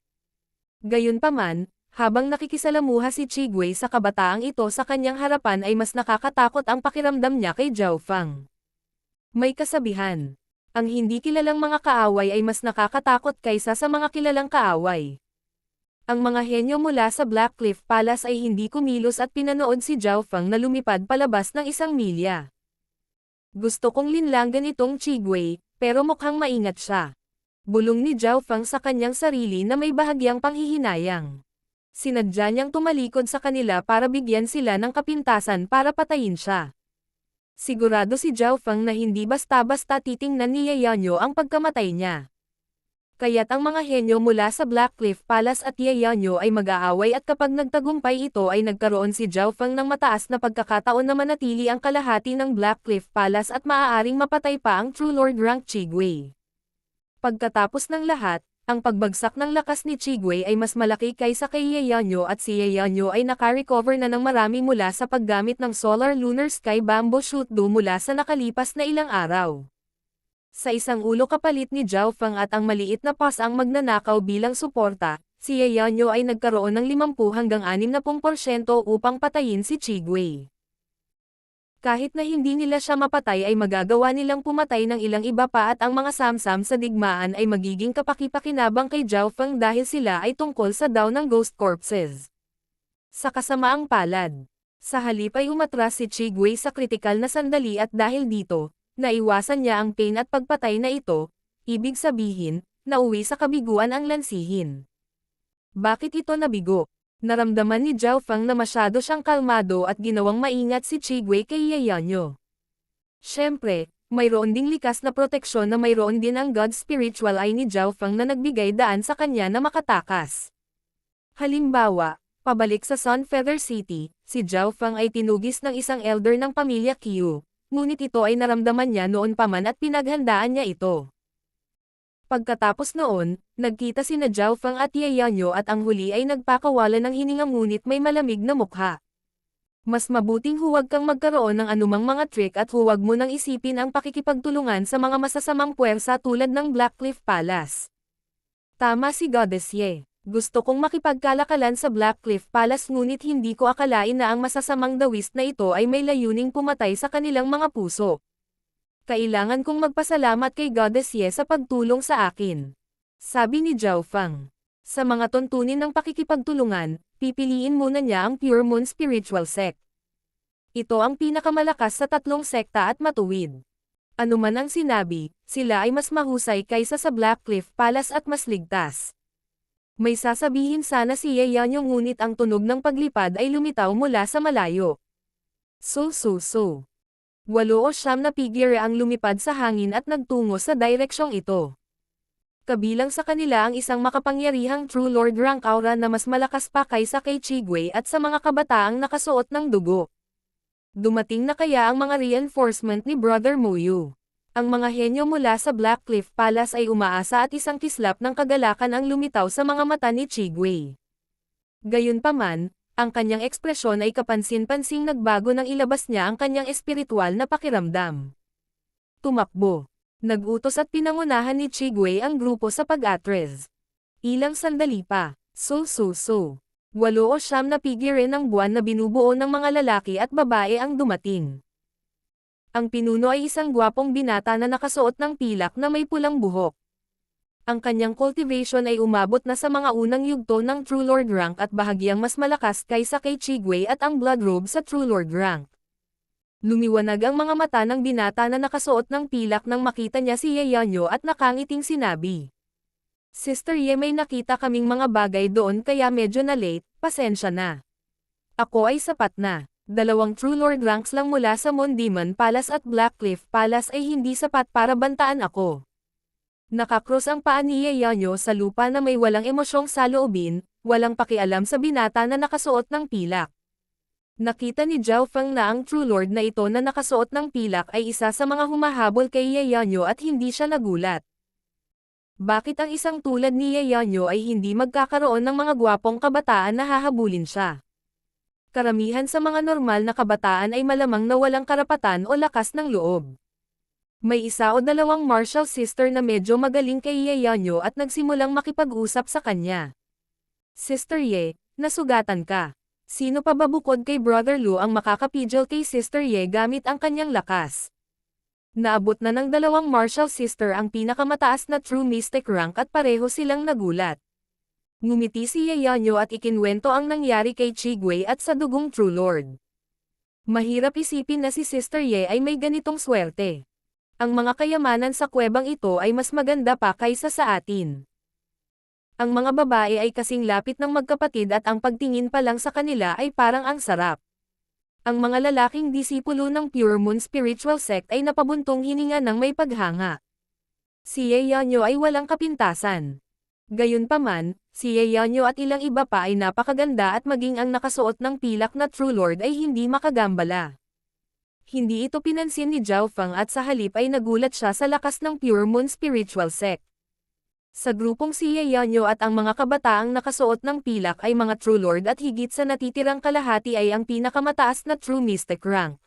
Gayunpaman, habang nakikisalamuha si Chigwei sa kabataang ito sa kanyang harapan ay mas nakakatakot ang pakiramdam niya kay Zhao Feng. May kasabihan. Ang hindi kilalang mga kaaway ay mas nakakatakot kaysa sa mga kilalang kaaway. Ang mga henyo mula sa Blackcliff Palace ay hindi kumilos at pinanood si Zhao Feng na lumipad palabas ng 1 milya. Gusto kong linlanggan itong Chigwei, pero mukhang maingat siya. Bulong ni Zhao Feng sa kanyang sarili na may bahagyang panghihinayang. Sinadya niyang tumalikod sa kanila para bigyan sila ng kapintasan para patayin siya. Sigurado si Zhao Feng na hindi basta-basta titingnan ni Ye Yanyo ang pagkamatay niya. Kaya't ang mga henyo mula sa Blackcliff Palace at Ye Yanyo ay mag-aaway at kapag nagtagumpay ito ay nagkaroon si Zhao Feng ng mataas na pagkakataon na manatili ang kalahati ng Blackcliff Palace at maaaring mapatay pa ang True Lord rank Chigwei. Pagkatapos ng lahat, ang pagbagsak ng lakas ni Chigwei ay mas malaki kaysa kay Ye Yanyo at si Ye Yanyo ay naka-recover na ng marami mula sa paggamit ng Solar Lunar Sky Bamboo Shoot Do mula sa nakalipas na ilang araw. Sa isang ulo kapalit ni Zhao Feng at ang maliit na pass ang magnanakaw bilang suporta, si Ye Yanyo ay nagkaroon ng 50 hanggang 60% upang patayin si Chigwei. Kahit na hindi nila siya mapatay ay magagawa nilang pumatay ng ilang iba pa at ang mga samsam sa digmaan ay magiging kapakipakinabang kay Zhao Feng dahil sila ay tungkol sa daw ng ghost corpses. Sa kasamaang palad, sa halip ay umatras si Chigwei sa kritikal na sandali at dahil dito, naiwasan niya ang pain at pagpatay na ito, ibig sabihin, nauwi sa kabiguan ang lansihin. Bakit ito nabigo? Naramdaman ni Zhao Feng na masyado siyang kalmado at ginawang maingat si Chigwei kay Ye Yanyo. Siyempre, mayroon ding likas na proteksyon na mayroon din ang God Spiritual Eye ni Zhao Feng na nagbigay daan sa kanya na makatakas. Halimbawa, pabalik sa Sun Feather City, si Zhao Feng ay tinugis ng isang elder ng pamilya Qiu. Ngunit ito ay naramdaman niya noon pa man at pinaghandaan niya ito. Pagkatapos noon, nagkita sina Zhao Feng at Ye Yanyo at ang huli ay nagpakawala ng hininga ngunit may malamig na mukha. Mas mabuting huwag kang magkaroon ng anumang mga trick at huwag mo nang isipin ang pakikipagtulungan sa mga masasamang puwersa tulad ng Blackcliff Palace. Tama si Goddess Ye. Gusto kong makipagkalakalan sa Blackcliff Palace ngunit hindi ko akalain na ang masasamang dawis na ito ay may layuning pumatay sa kanilang mga puso. Kailangan kong magpasalamat kay Goddess Ye sa pagtulong sa akin. Sabi ni Zhao Feng. Sa mga tuntunin ng pakikipagtulungan, pipiliin muna niya ang Pure Moon Spiritual Sect. Ito ang pinakamalakas sa 3 sekta at matuwid. Ano man ang sinabi, sila ay mas mahusay kaysa sa Blackcliff Palace at mas ligtas. May sasabihin sana si Ye Yanyo ngunit ang tunog ng paglipad ay lumitaw mula sa malayo. So. 8 o 9 na figure ang lumipad sa hangin at nagtungo sa direksyong ito. Kabilang sa kanila ang isang makapangyarihang True Lord rank aura na mas malakas pa kaysa kay Chigwei at sa mga kabataang nakasuot ng dugo. Dumating na kaya ang mga reinforcement ni Brother Muyu. Ang mga henyo mula sa Blackcliff Palace ay umaasa at isang kislap ng kagalakan ang lumitaw sa mga mata ni Chigwei. Gayunpaman, ang kanyang ekspresyon ay kapansin-pansing nagbago nang ilabas niya ang kanyang espiritual na pakiramdam. Tumakbo. Nag-utos at pinangunahan ni Chigwei ang grupo sa pag-atres. Ilang sandali pa. 8 o 9 na figure ng buwan na binubuo ng mga lalaki at babae ang dumating. Ang pinuno ay isang gwapong binata na nakasuot ng pilak na may pulang buhok. Ang kanyang cultivation ay umabot na sa mga unang yugto ng True Lord rank at bahagyang mas malakas kaysa kay Chigwei at ang Blood Robe sa True Lord rank. Lumiwanag ang mga mata ng binata na nakasuot ng pilak nang makita niya si Yeonyo at nakangiting sinabi. Sister Ye, may nakita kaming mga bagay doon kaya medyo na late, pasensya na. Ako ay sapat na. 2 True Lord ranks lang mula sa Moon Demon Palace at Blackcliff Palace ay hindi sapat para bantaan ako. Nakakross ang paa ni Yeonyo sa lupa na may walang emosyong saloobin, walang pakialam sa binata na nakasuot ng pilak. Nakita ni Zhao Feng na ang True Lord na ito na nakasuot ng pilak ay isa sa mga humahabol kay Yeonyo at hindi siya nagulat. Bakit ang isang tulad ni Yeonyo ay hindi magkakaroon ng mga gwapong kabataan na hahabulin siya? Karamihan sa mga normal na kabataan ay malamang na walang karapatan o lakas ng loob. May isa o dalawang martial sister na medyo magaling kay Yeonyo at nagsimulang makipag-usap sa kanya. Sister Ye, nasugatan ka. Sino pa ba bukod kay Brother Lu ang makakapigil kay Sister Ye gamit ang kanyang lakas? Naabot na ng dalawang martial sister ang pinakamataas na True Mystic rank at pareho silang nagulat. Ngumiti si Yeonyo at ikinwento ang nangyari kay Chigwei at sa dugong True Lord. Mahirap isipin na si Sister Ye ay may ganitong swerte. Ang mga kayamanan sa kuwebang ito ay mas maganda pa kaysa sa atin. Ang mga babae ay kasing lapit ng magkapatid at ang pagtingin pa lang sa kanila ay parang ang sarap. Ang mga lalaking disipulo ng Pure Moon Spiritual Sect ay napabuntong hininga ng may paghanga. Si Yeonyo ay walang kapintasan. Gayunpaman, si Yeonyo at ilang iba pa ay napakaganda at maging ang nakasuot ng pilak na True Lord ay hindi makagambala. Hindi ito pinansin ni Zhao Feng at sa halip ay nagulat siya sa lakas ng Pure Moon Spiritual Sect. Sa grupong si Yeonyo at ang mga kabataang nakasuot ng pilak ay mga True Lord at higit sa natitirang kalahati ay ang pinakamataas na True Mystic rank.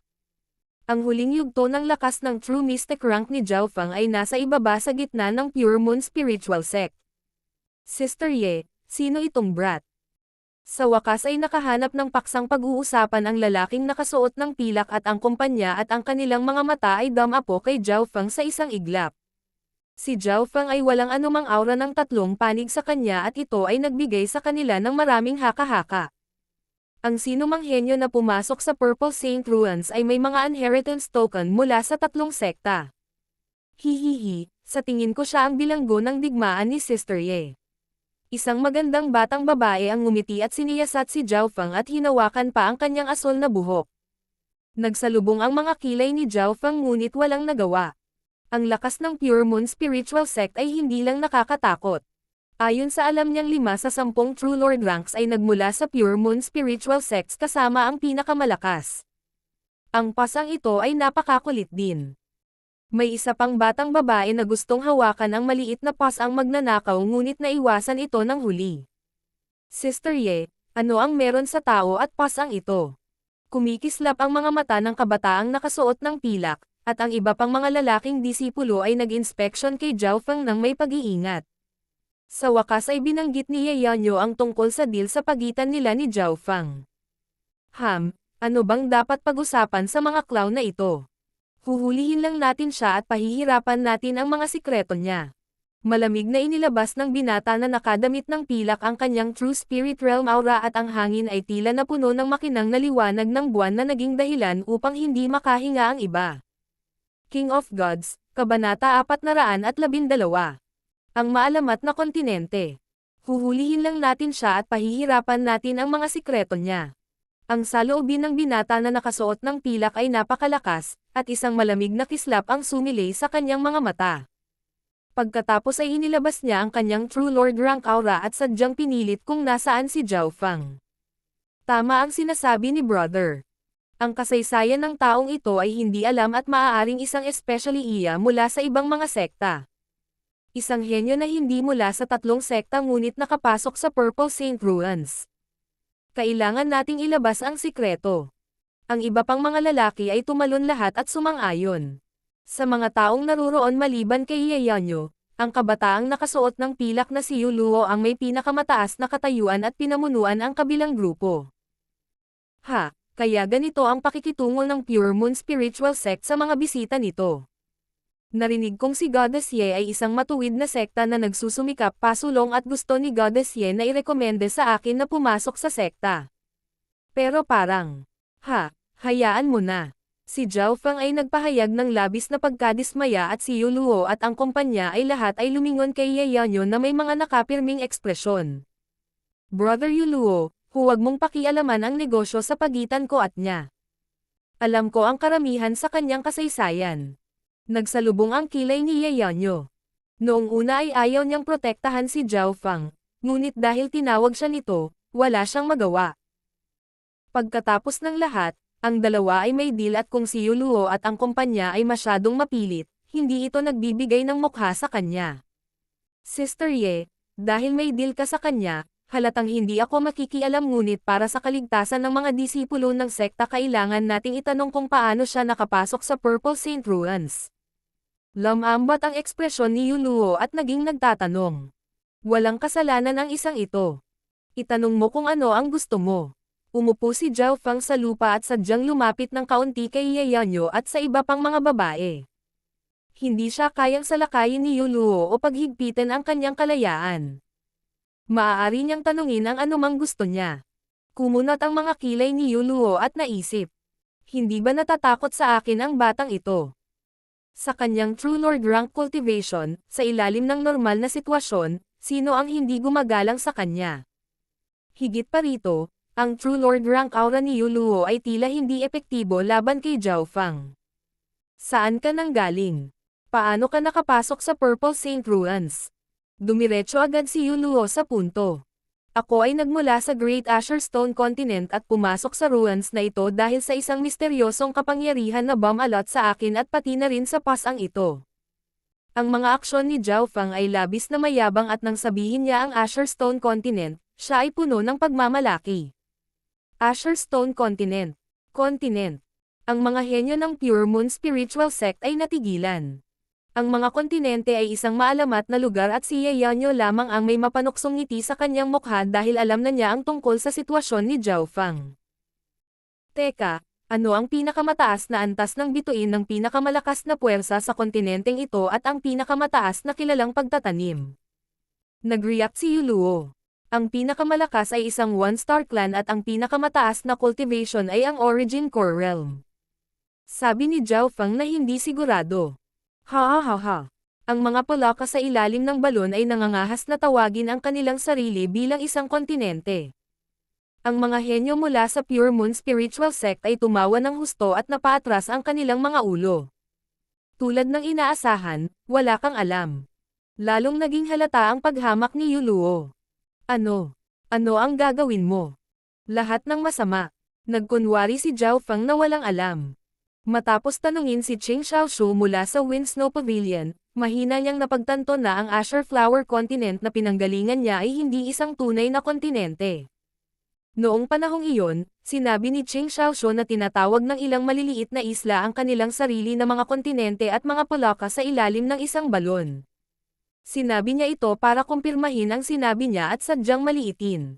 Ang huling yugto ng lakas ng True Mystic rank ni Zhao Feng ay nasa ibaba sa gitna ng Pure Moon Spiritual Sect. Sister Ye, sino itong brat? Sa wakas ay nakahanap ng paksang pag-uusapan ang lalaking nakasuot ng pilak at ang kumpanya at ang kanilang mga mata ay dumapo kay Zhao Feng sa isang iglap. Si Zhao Feng ay walang anumang aura ng tatlong panig sa kanya at ito ay nagbigay sa kanila ng maraming haka-haka. Ang sinumang henyo na pumasok sa Purple Saint Ruins ay may mga inheritance token mula sa tatlong sekta. Hihihi, sa tingin ko siya ang bilanggo ng digmaan ni Sister Ye. Isang magandang batang babae ang ngumiti at siniyasat si Zhao Feng at hinawakan pa ang kanyang asol na buhok. Nagsalubong ang mga kilay ni Zhao Feng ngunit walang nagawa. Ang lakas ng Pure Moon Spiritual Sect ay hindi lang nakakatakot. Ayon sa alam niyang 5 sa 10 True Lord ranks ay nagmula sa Pure Moon Spiritual Sects kasama ang pinakamalakas. Ang pasang ito ay napakakulit din. May isa pang batang babae na gustong hawakan ang maliit na pas ang magnanakaw ngunit naiwasan ito ng huli. Sister Ye, ano ang meron sa tao at pasang ito? Kumikislap ang mga mata ng kabataang nakasuot ng pilak, at ang iba pang mga lalaking disipulo ay nag-inspection kay Zhao Feng ng may pag-iingat. Sa wakas ay binanggit ni Yeonyo ang tungkol sa deal sa pagitan nila ni Zhao Feng. Ano bang dapat pag-usapan sa mga clown na ito? Huhulihin lang natin siya at pahihirapan natin ang mga sikreto niya. Malamig na inilabas ng binata na nakadamit ng pilak ang kanyang True Spirit Realm aura at ang hangin ay tila napuno ng makinang na liwanag ng buwan na naging dahilan upang hindi makahinga ang iba. King of Gods, Kabanata 412. Ang maalamat na kontinente. Huhulihin lang natin siya at pahihirapan natin ang mga sikreto niya. Ang saloobin ng binata na nakasuot ng pilak ay napakalakas, at isang malamig na kislap ang sumilay sa kanyang mga mata. Pagkatapos ay inilabas niya ang kanyang True Lord rank aura at sadyang pinilit kung nasaan si Zhao Feng. Tama ang sinasabi ni Brother. Ang kasaysayan ng taong ito ay hindi alam at maaaring isang especially iya mula sa ibang mga sekta. Isang henyo na hindi mula sa tatlong sekta ngunit nakapasok sa Purple Saint Ruins. Kailangan nating ilabas ang sikreto. Ang iba pang mga lalaki ay tumalon lahat at sumang-ayon. Sa mga taong naruroon maliban kay Yeonyo, ang kabataang nakasuot ng pilak na si Yu Luo ang may pinakamataas na katayuan at pinamunuan ang kabilang grupo. Kaya ganito ang pakikitungo ng Pure Moon Spiritual Sect sa mga bisita nito. Narinig kong si Goddess Ye ay isang matuwid na sekta na nagsusumikap pasulong at gusto ni Goddess Ye na irekomende sa akin na pumasok sa sekta. Pero parang, hayaan mo na. Si Zhao Feng ay nagpahayag ng labis na pagkadismaya at si Yu Luo at ang kumpanya ay lahat ay lumingon kay Ye Yanyo na may mga nakapirming ekspresyon. Brother Yu Luo, huwag mong pakialaman ang negosyo sa pagitan ko at niya. Alam ko ang karamihan sa kanyang kasaysayan. Nagsalubong ang kilay ni Ye Yanyo. Noong una ay ayaw niyang protektahan si Zhao Feng, ngunit dahil tinawag siya nito, wala siyang magawa. Pagkatapos ng lahat, ang dalawa ay may deal at kung si Yu Luo at ang kumpanya ay masyadong mapilit, hindi ito nagbibigay ng mukha sa kanya. Sister Ye, dahil may deal ka sa kanya, halatang hindi ako makikialam ngunit para sa kaligtasan ng mga disipulo ng sekta kailangan nating itanong kung paano siya nakapasok sa Purple Saint Ruins. Lumambat ang ekspresyon ni Yu Luo at naging nagtatanong. Walang kasalanan ang isang ito. Itanong mo kung ano ang gusto mo. Umupo si Zhao Feng sa lupa at sadyang lumapit ng kaunti kay Ye Yanyo at sa iba pang mga babae. Hindi siya kayang salakayin ni Yu Luo o paghigpitin ang kanyang kalayaan. Maaari niyang tanungin ang anumang gusto niya. Kumunat ang mga kilay ni Yu Luo at naisip. Hindi ba natatakot sa akin ang batang ito? Sa kanyang True Lord rank cultivation, sa ilalim ng normal na sitwasyon, sino ang hindi gumagalang sa kanya? Higit pa rito, ang True Lord rank aura ni Yu Luo ay tila hindi epektibo laban kay Zhao Feng. Saan ka nanggaling? Paano ka nakapasok sa Purple Saint Ruins? Dumiretso agad si Yu Luo sa punto. Ako ay nagmula sa Great Azure Stone Continent at pumasok sa ruins na ito dahil sa isang misteryosong kapangyarihan na bumalot sa akin at pati na rin sa pasang ito. Ang mga aksyon ni Zhao Feng ay labis na mayabang at nang sabihin niya ang Azure Stone Continent, siya ay puno ng pagmamalaki. Azure Stone Continent. Ang mga henyo ng Pure Moon Spiritual Sect ay natigilan. Ang mga kontinente ay isang maalamat na lugar at si Ye Yanyo lamang ang may mapanuksong ngiti sa kanyang mukha dahil alam na niya ang tungkol sa sitwasyon ni Zhao Feng. Teka, ano ang pinakamataas na antas ng bituin ng pinakamalakas na puwersa sa kontinenteng ito at ang pinakamataas na kilalang pagtatanim? Nag-react si Yu Luo. Ang pinakamalakas ay isang one-star clan at ang pinakamataas na cultivation ay ang Origin Core Realm. Sabi ni Zhao Feng na hindi sigurado. Ang mga Polaka sa ilalim ng balon ay nangangahas na tawagin ang kanilang sarili bilang isang kontinente. Ang mga henyo mula sa Pure Moon Spiritual Sect ay tumawa ng husto at napaatras ang kanilang mga ulo. Tulad ng inaasahan, wala kang alam. Lalong naging halata ang paghamak ni Yu Luo. Ano ang gagawin mo? Lahat ng masama. Nagkunwari si Zhao Feng na walang alam. Matapos tanungin si Ching Xiaoshu mula sa Windsnow Pavilion, mahina niyang napagtanto na ang Azure Flower Continent na pinanggalingan niya ay hindi isang tunay na kontinente. Noong panahong iyon, sinabi ni Ching Xiaoshu na tinatawag ng ilang maliliit na isla ang kanilang sarili na mga kontinente at mga Polaka sa ilalim ng isang balon. Sinabi niya ito para kumpirmahin ang sinabi niya at sadyang maliitin.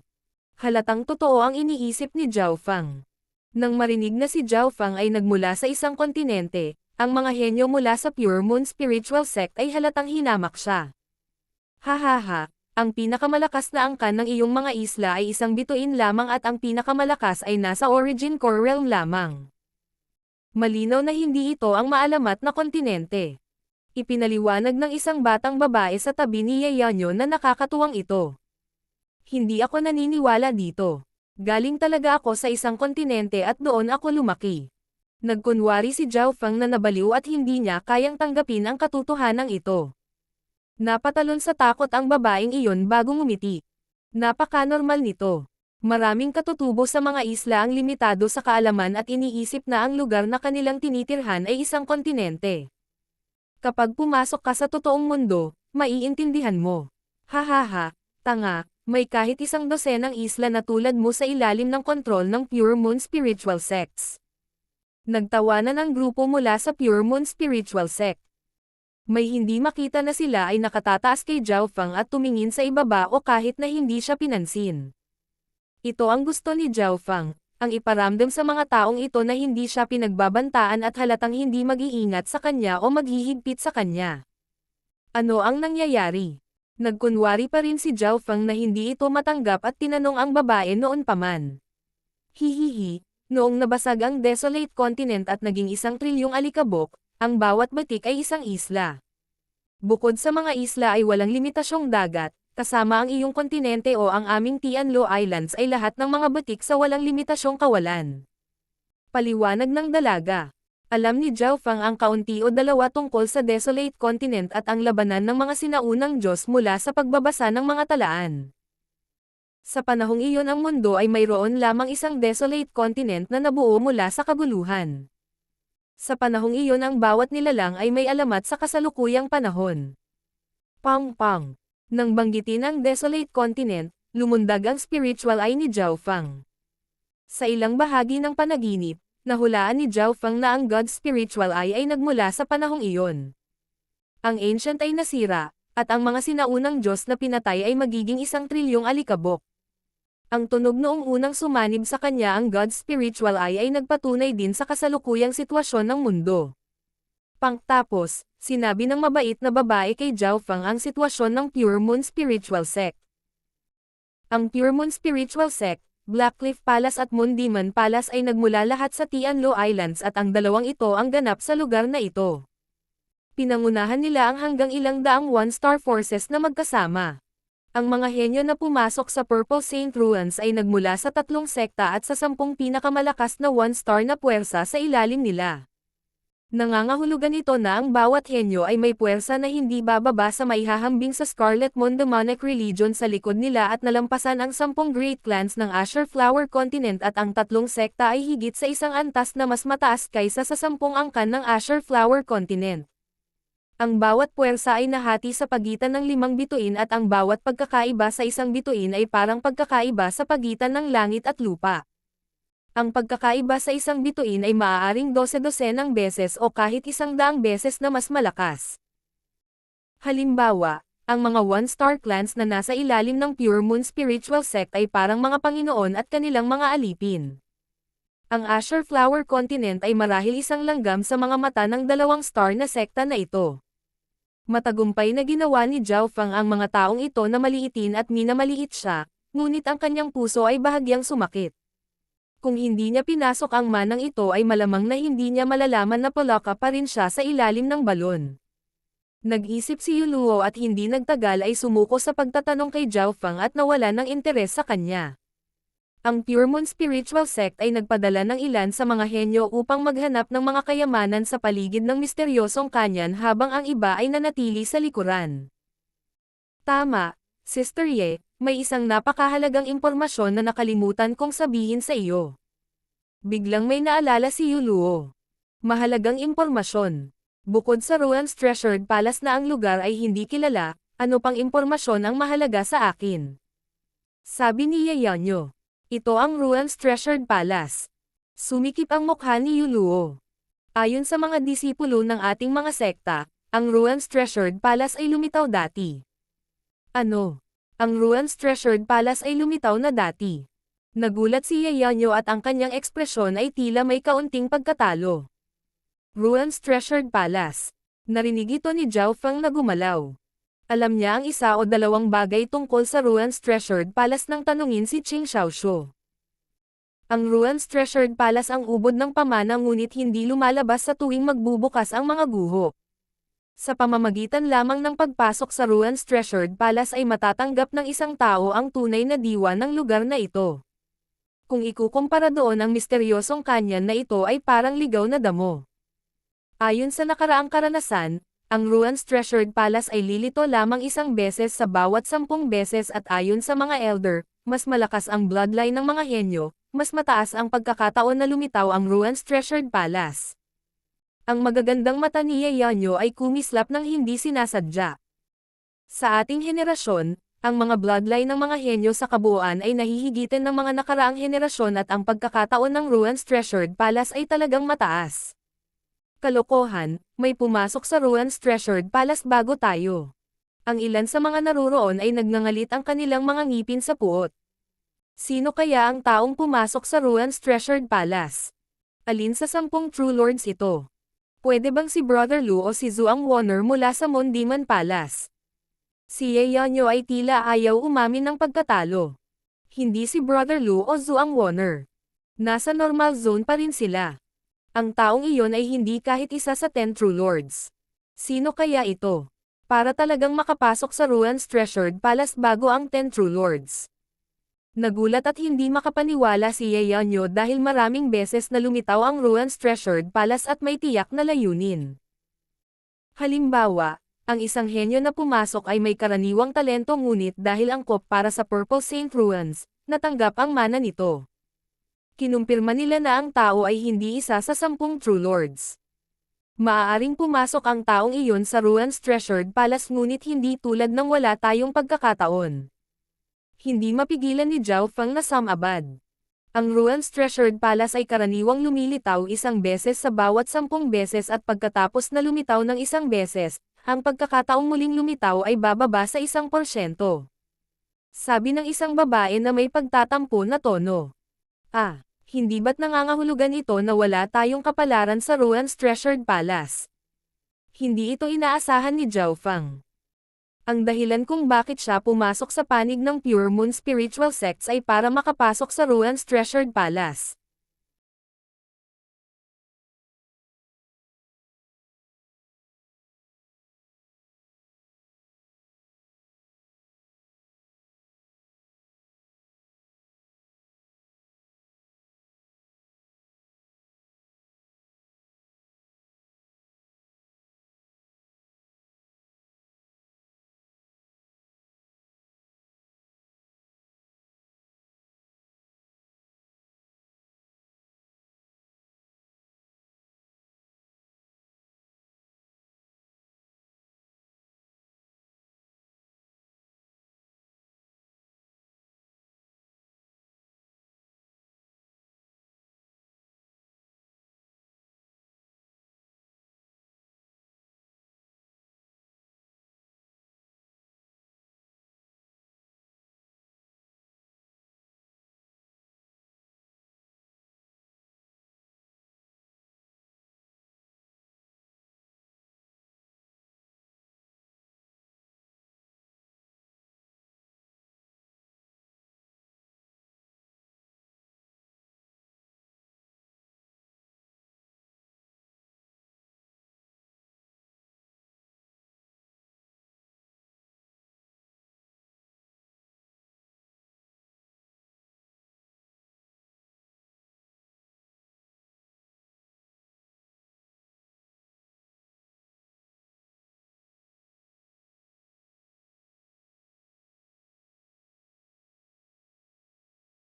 Halatang totoo ang iniisip ni Zhao Feng. Nang marinig na si Zhao Feng ay nagmula sa isang kontinente, ang mga henyo mula sa Pure Moon Spiritual Sect ay halatang hinamak siya. Ang pinakamalakas na angkan ng iyong mga isla ay isang bituin lamang at ang pinakamalakas ay nasa Origin Core Realm lamang. Malinaw na hindi ito ang maalamat na kontinente. Ipinaliwanag ng isang batang babae sa tabi ni Ye Yanyo na nakakatuwang ito. Hindi ako naniniwala dito. Galing talaga ako sa isang kontinente at doon ako lumaki. Nagkunwari si Zhao Feng na nabaliw at hindi niya kayang tanggapin ang katotohanan ito. Napatalon sa takot ang babaeng iyon bago ngumiti. Napaka-normal nito. Maraming katutubo sa mga isla ang limitado sa kaalaman at iniisip na ang lugar na kanilang tinitirhan ay isang kontinente. Kapag pumasok ka sa totoong mundo, maiintindihan mo. Tanga. May kahit isang dosenang isla na tulad mo sa ilalim ng kontrol ng Pure Moon Spiritual Sects. Nagtawanan ang grupo mula sa Pure Moon Spiritual Sect. May hindi makita na sila ay nakatataas kay Zhao Feng at tumingin sa ibaba o kahit na hindi siya pinansin. Ito ang gusto ni Zhao Feng, ang iparamdam sa mga taong ito na hindi siya pinagbabantaan at halatang hindi mag-iingat sa kanya o maghihigpit sa kanya. Ano ang nangyayari? Nagkunwari pa rin si Zhao Feng na hindi ito matanggap at tinanong ang babae noon pa man. Hihihi, noong nabasag ang desolate continent at naging 1 trilyong alikabok, ang bawat batik ay isang isla. Bukod sa mga isla ay walang limitasyong dagat, kasama ang iyong kontinente o ang aming Tianlo Islands ay lahat ng mga batik sa walang limitasyong kawalan. Paliwanag ng dalaga. Alam ni Zhao Feng ang kaunti o dalawa tungkol sa desolate continent at ang labanan ng mga sinaunang Diyos mula sa pagbabasa ng mga talaan. Sa panahong iyon ang mundo ay mayroon lamang isang desolate continent na nabuo mula sa kaguluhan. Sa panahong iyon ang bawat nilalang ay may alamat sa kasalukuyang panahon. Pang-pang. Nang banggitin ang desolate continent, lumundag ang spiritual eye ni Zhao Feng. Sa ilang bahagi ng panaginip, nahulaan ni Zhao Feng na ang God's spiritual eye ay nagmula sa panahong iyon. Ang ancient ay nasira, at ang mga sinaunang Diyos na pinatay ay magiging 1 trilyong alikabok. Ang tunog noong unang sumanib sa kanya ang God's spiritual eye ay nagpatunay din sa kasalukuyang sitwasyon ng mundo. Pangtapos, sinabi ng mabait na babae kay Zhao Feng ang sitwasyon ng Pure Moon Spiritual Sect. Ang Pure Moon Spiritual Sect, Blackcliff Palace at Moon Demon Palace ay nagmula lahat sa Tianlo Islands at ang dalawang ito ang ganap sa lugar na ito. Pinangunahan nila ang hanggang ilang daang one-star forces na magkasama. Ang mga henyo na pumasok sa Purple Saint Ruins ay nagmula sa 3 sekta at sa 10 pinakamalakas na one-star na puwersa sa ilalim nila. Nangangahulugan ito na ang bawat henyo ay may puwersa na hindi bababa sa maihahambing sa Scarlet Moon Demonic Religion sa likod nila at nalampasan ang 10 great clans ng Azure Flower Continent at ang 3 sekta ay higit sa isang antas na mas mataas kaysa sa 10 angkan ng Azure Flower Continent. Ang bawat puwersa ay nahati sa pagitan ng 5 bituin at ang bawat pagkakaiba sa isang bituin ay parang pagkakaiba sa pagitan ng langit at lupa. Ang pagkakaiba sa isang bituin ay maaaring 12-dosenang beses o kahit 100 beses na mas malakas. Halimbawa, ang mga one-star clans na nasa ilalim ng Pure Moon Spiritual Sect ay parang mga Panginoon at kanilang mga alipin. Ang Azure Flower Continent ay marahil isang langgam sa mga mata ng 2-star na sekta na ito. Matagumpay na ginawa ni Zhao Feng ang mga taong ito na maliitin at minamaliit siya, ngunit ang kanyang puso ay bahagyang sumakit. Kung hindi niya pinasok ang manang ito ay malamang na hindi niya malalaman na palaka pa rin siya sa ilalim ng balon. Nag-isip si Yuluo at hindi nagtagal ay sumuko sa pagtatanong kay Zhao Feng at nawala ng interes sa kanya. Ang Pure Moon Spiritual Sect ay nagpadala ng ilan sa mga henyo upang maghanap ng mga kayamanan sa paligid ng misteryosong kanyan habang ang iba ay nanatili sa likuran. Tama, Sister Ye, may isang napakahalagang impormasyon na nakalimutan kong sabihin sa iyo. Biglang may naalala si Yuluo. Mahalagang impormasyon. Bukod sa Ruan's Treasured Palace na ang lugar ay hindi kilala, ano pang impormasyon ang mahalaga sa akin? Sabi ni Yayanyo. Ito ang Ruan's Treasured Palace. Sumikip ang mukha ni Yuluo. Ayon sa mga disipulo ng ating mga sekta, ang Ruan's Treasured Palace ay lumitaw dati. Ano? Ang Ruan's Treasured Palace ay lumitaw na dati. Nagulat si Yayanyo at ang kanyang ekspresyon ay tila may kaunting pagkatalo. Ruan's Treasured Palace. Narinig ito ni Zhao Feng na gumalaw. Alam niya ang isa o dalawang bagay tungkol sa Ruan's Treasured Palace nang tanungin si Qing Xiaoshu. Ang Ruan's Treasured Palace ang ubod ng pamana ngunit hindi lumalabas sa tuwing magbubukas ang mga guho. Sa pamamagitan lamang ng pagpasok sa Ruan's Treasured Palace ay matatanggap ng isang tao ang tunay na diwa ng lugar na ito. Kung ikukumpara doon ang misteryosong kanyan na ito ay parang ligaw na damo. Ayon sa nakaraang karanasan, ang Ruan's Treasured Palace ay lilito lamang isang beses sa bawat 10 beses at ayon sa mga elder, mas malakas ang bloodline ng mga henyo, mas mataas ang pagkakataon na lumitaw ang Ruan's Treasured Palace. Ang magagandang mata ni Yayanyo ay kumislap ng hindi sinasadya. Sa ating henerasyon, ang mga bloodline ng mga henyo sa kabuuan ay nahihigitan ng mga nakaraang henerasyon at ang pagkakataon ng Ruan's Treasured Palace ay talagang mataas. Kalokohan, may pumasok sa Ruan's Treasured Palace bago tayo. Ang ilan sa mga naruroon ay nagngangalit ang kanilang mga ngipin sa puot. Sino kaya ang taong pumasok sa Ruan's Treasured Palace? Alin sa 10 True Lords ito? Pwede bang si Brother Lu o si Zhuang Wonner mula sa Moon Demon Palace? Si Ye Yanyo ay tila ayaw umamin ng pagkatalo. Hindi si Brother Lu o Zhuang Wonner. Nasa normal zone pa rin sila. Ang taong iyon ay hindi kahit isa sa 10 True Lords. Sino kaya ito? Para talagang makapasok sa Ruan's Treasured Palace bago ang 10 True Lords. Nagulat at hindi makapaniwala si Ye Yanyo dahil maraming beses na lumitaw ang Ruan's Treasured Palace at may tiyak na layunin. Halimbawa, ang isang henyo na pumasok ay may karaniwang talento ngunit dahil angkop para sa Purple Saint Ruans, natanggap ang mana nito. Kinumpirma nila na ang tao ay hindi isa sa 10 True Lords. Maaaring pumasok ang taong iyon sa Ruan's Treasured Palace ngunit hindi tulad ng wala tayong pagkakataon. Hindi mapigilan ni Zhao Feng na sumabad. Ang Ruan's Treasured Palace ay karaniwang lumilitaw isang beses sa bawat 10 beses at pagkatapos na lumitaw ng isang beses, ang pagkakataong muling lumitaw ay bababa sa 1%. Sabi ng isang babae na may pagtatampo na tono. Hindi ba't nangangahulugan ito na wala tayong kapalaran sa Ruan's Treasured Palace? Hindi ito inaasahan ni Zhao Feng. Ang dahilan kung bakit siya pumasok sa panig ng Pure Moon Spiritual Sects ay para makapasok sa Ruan's Treasured Palace.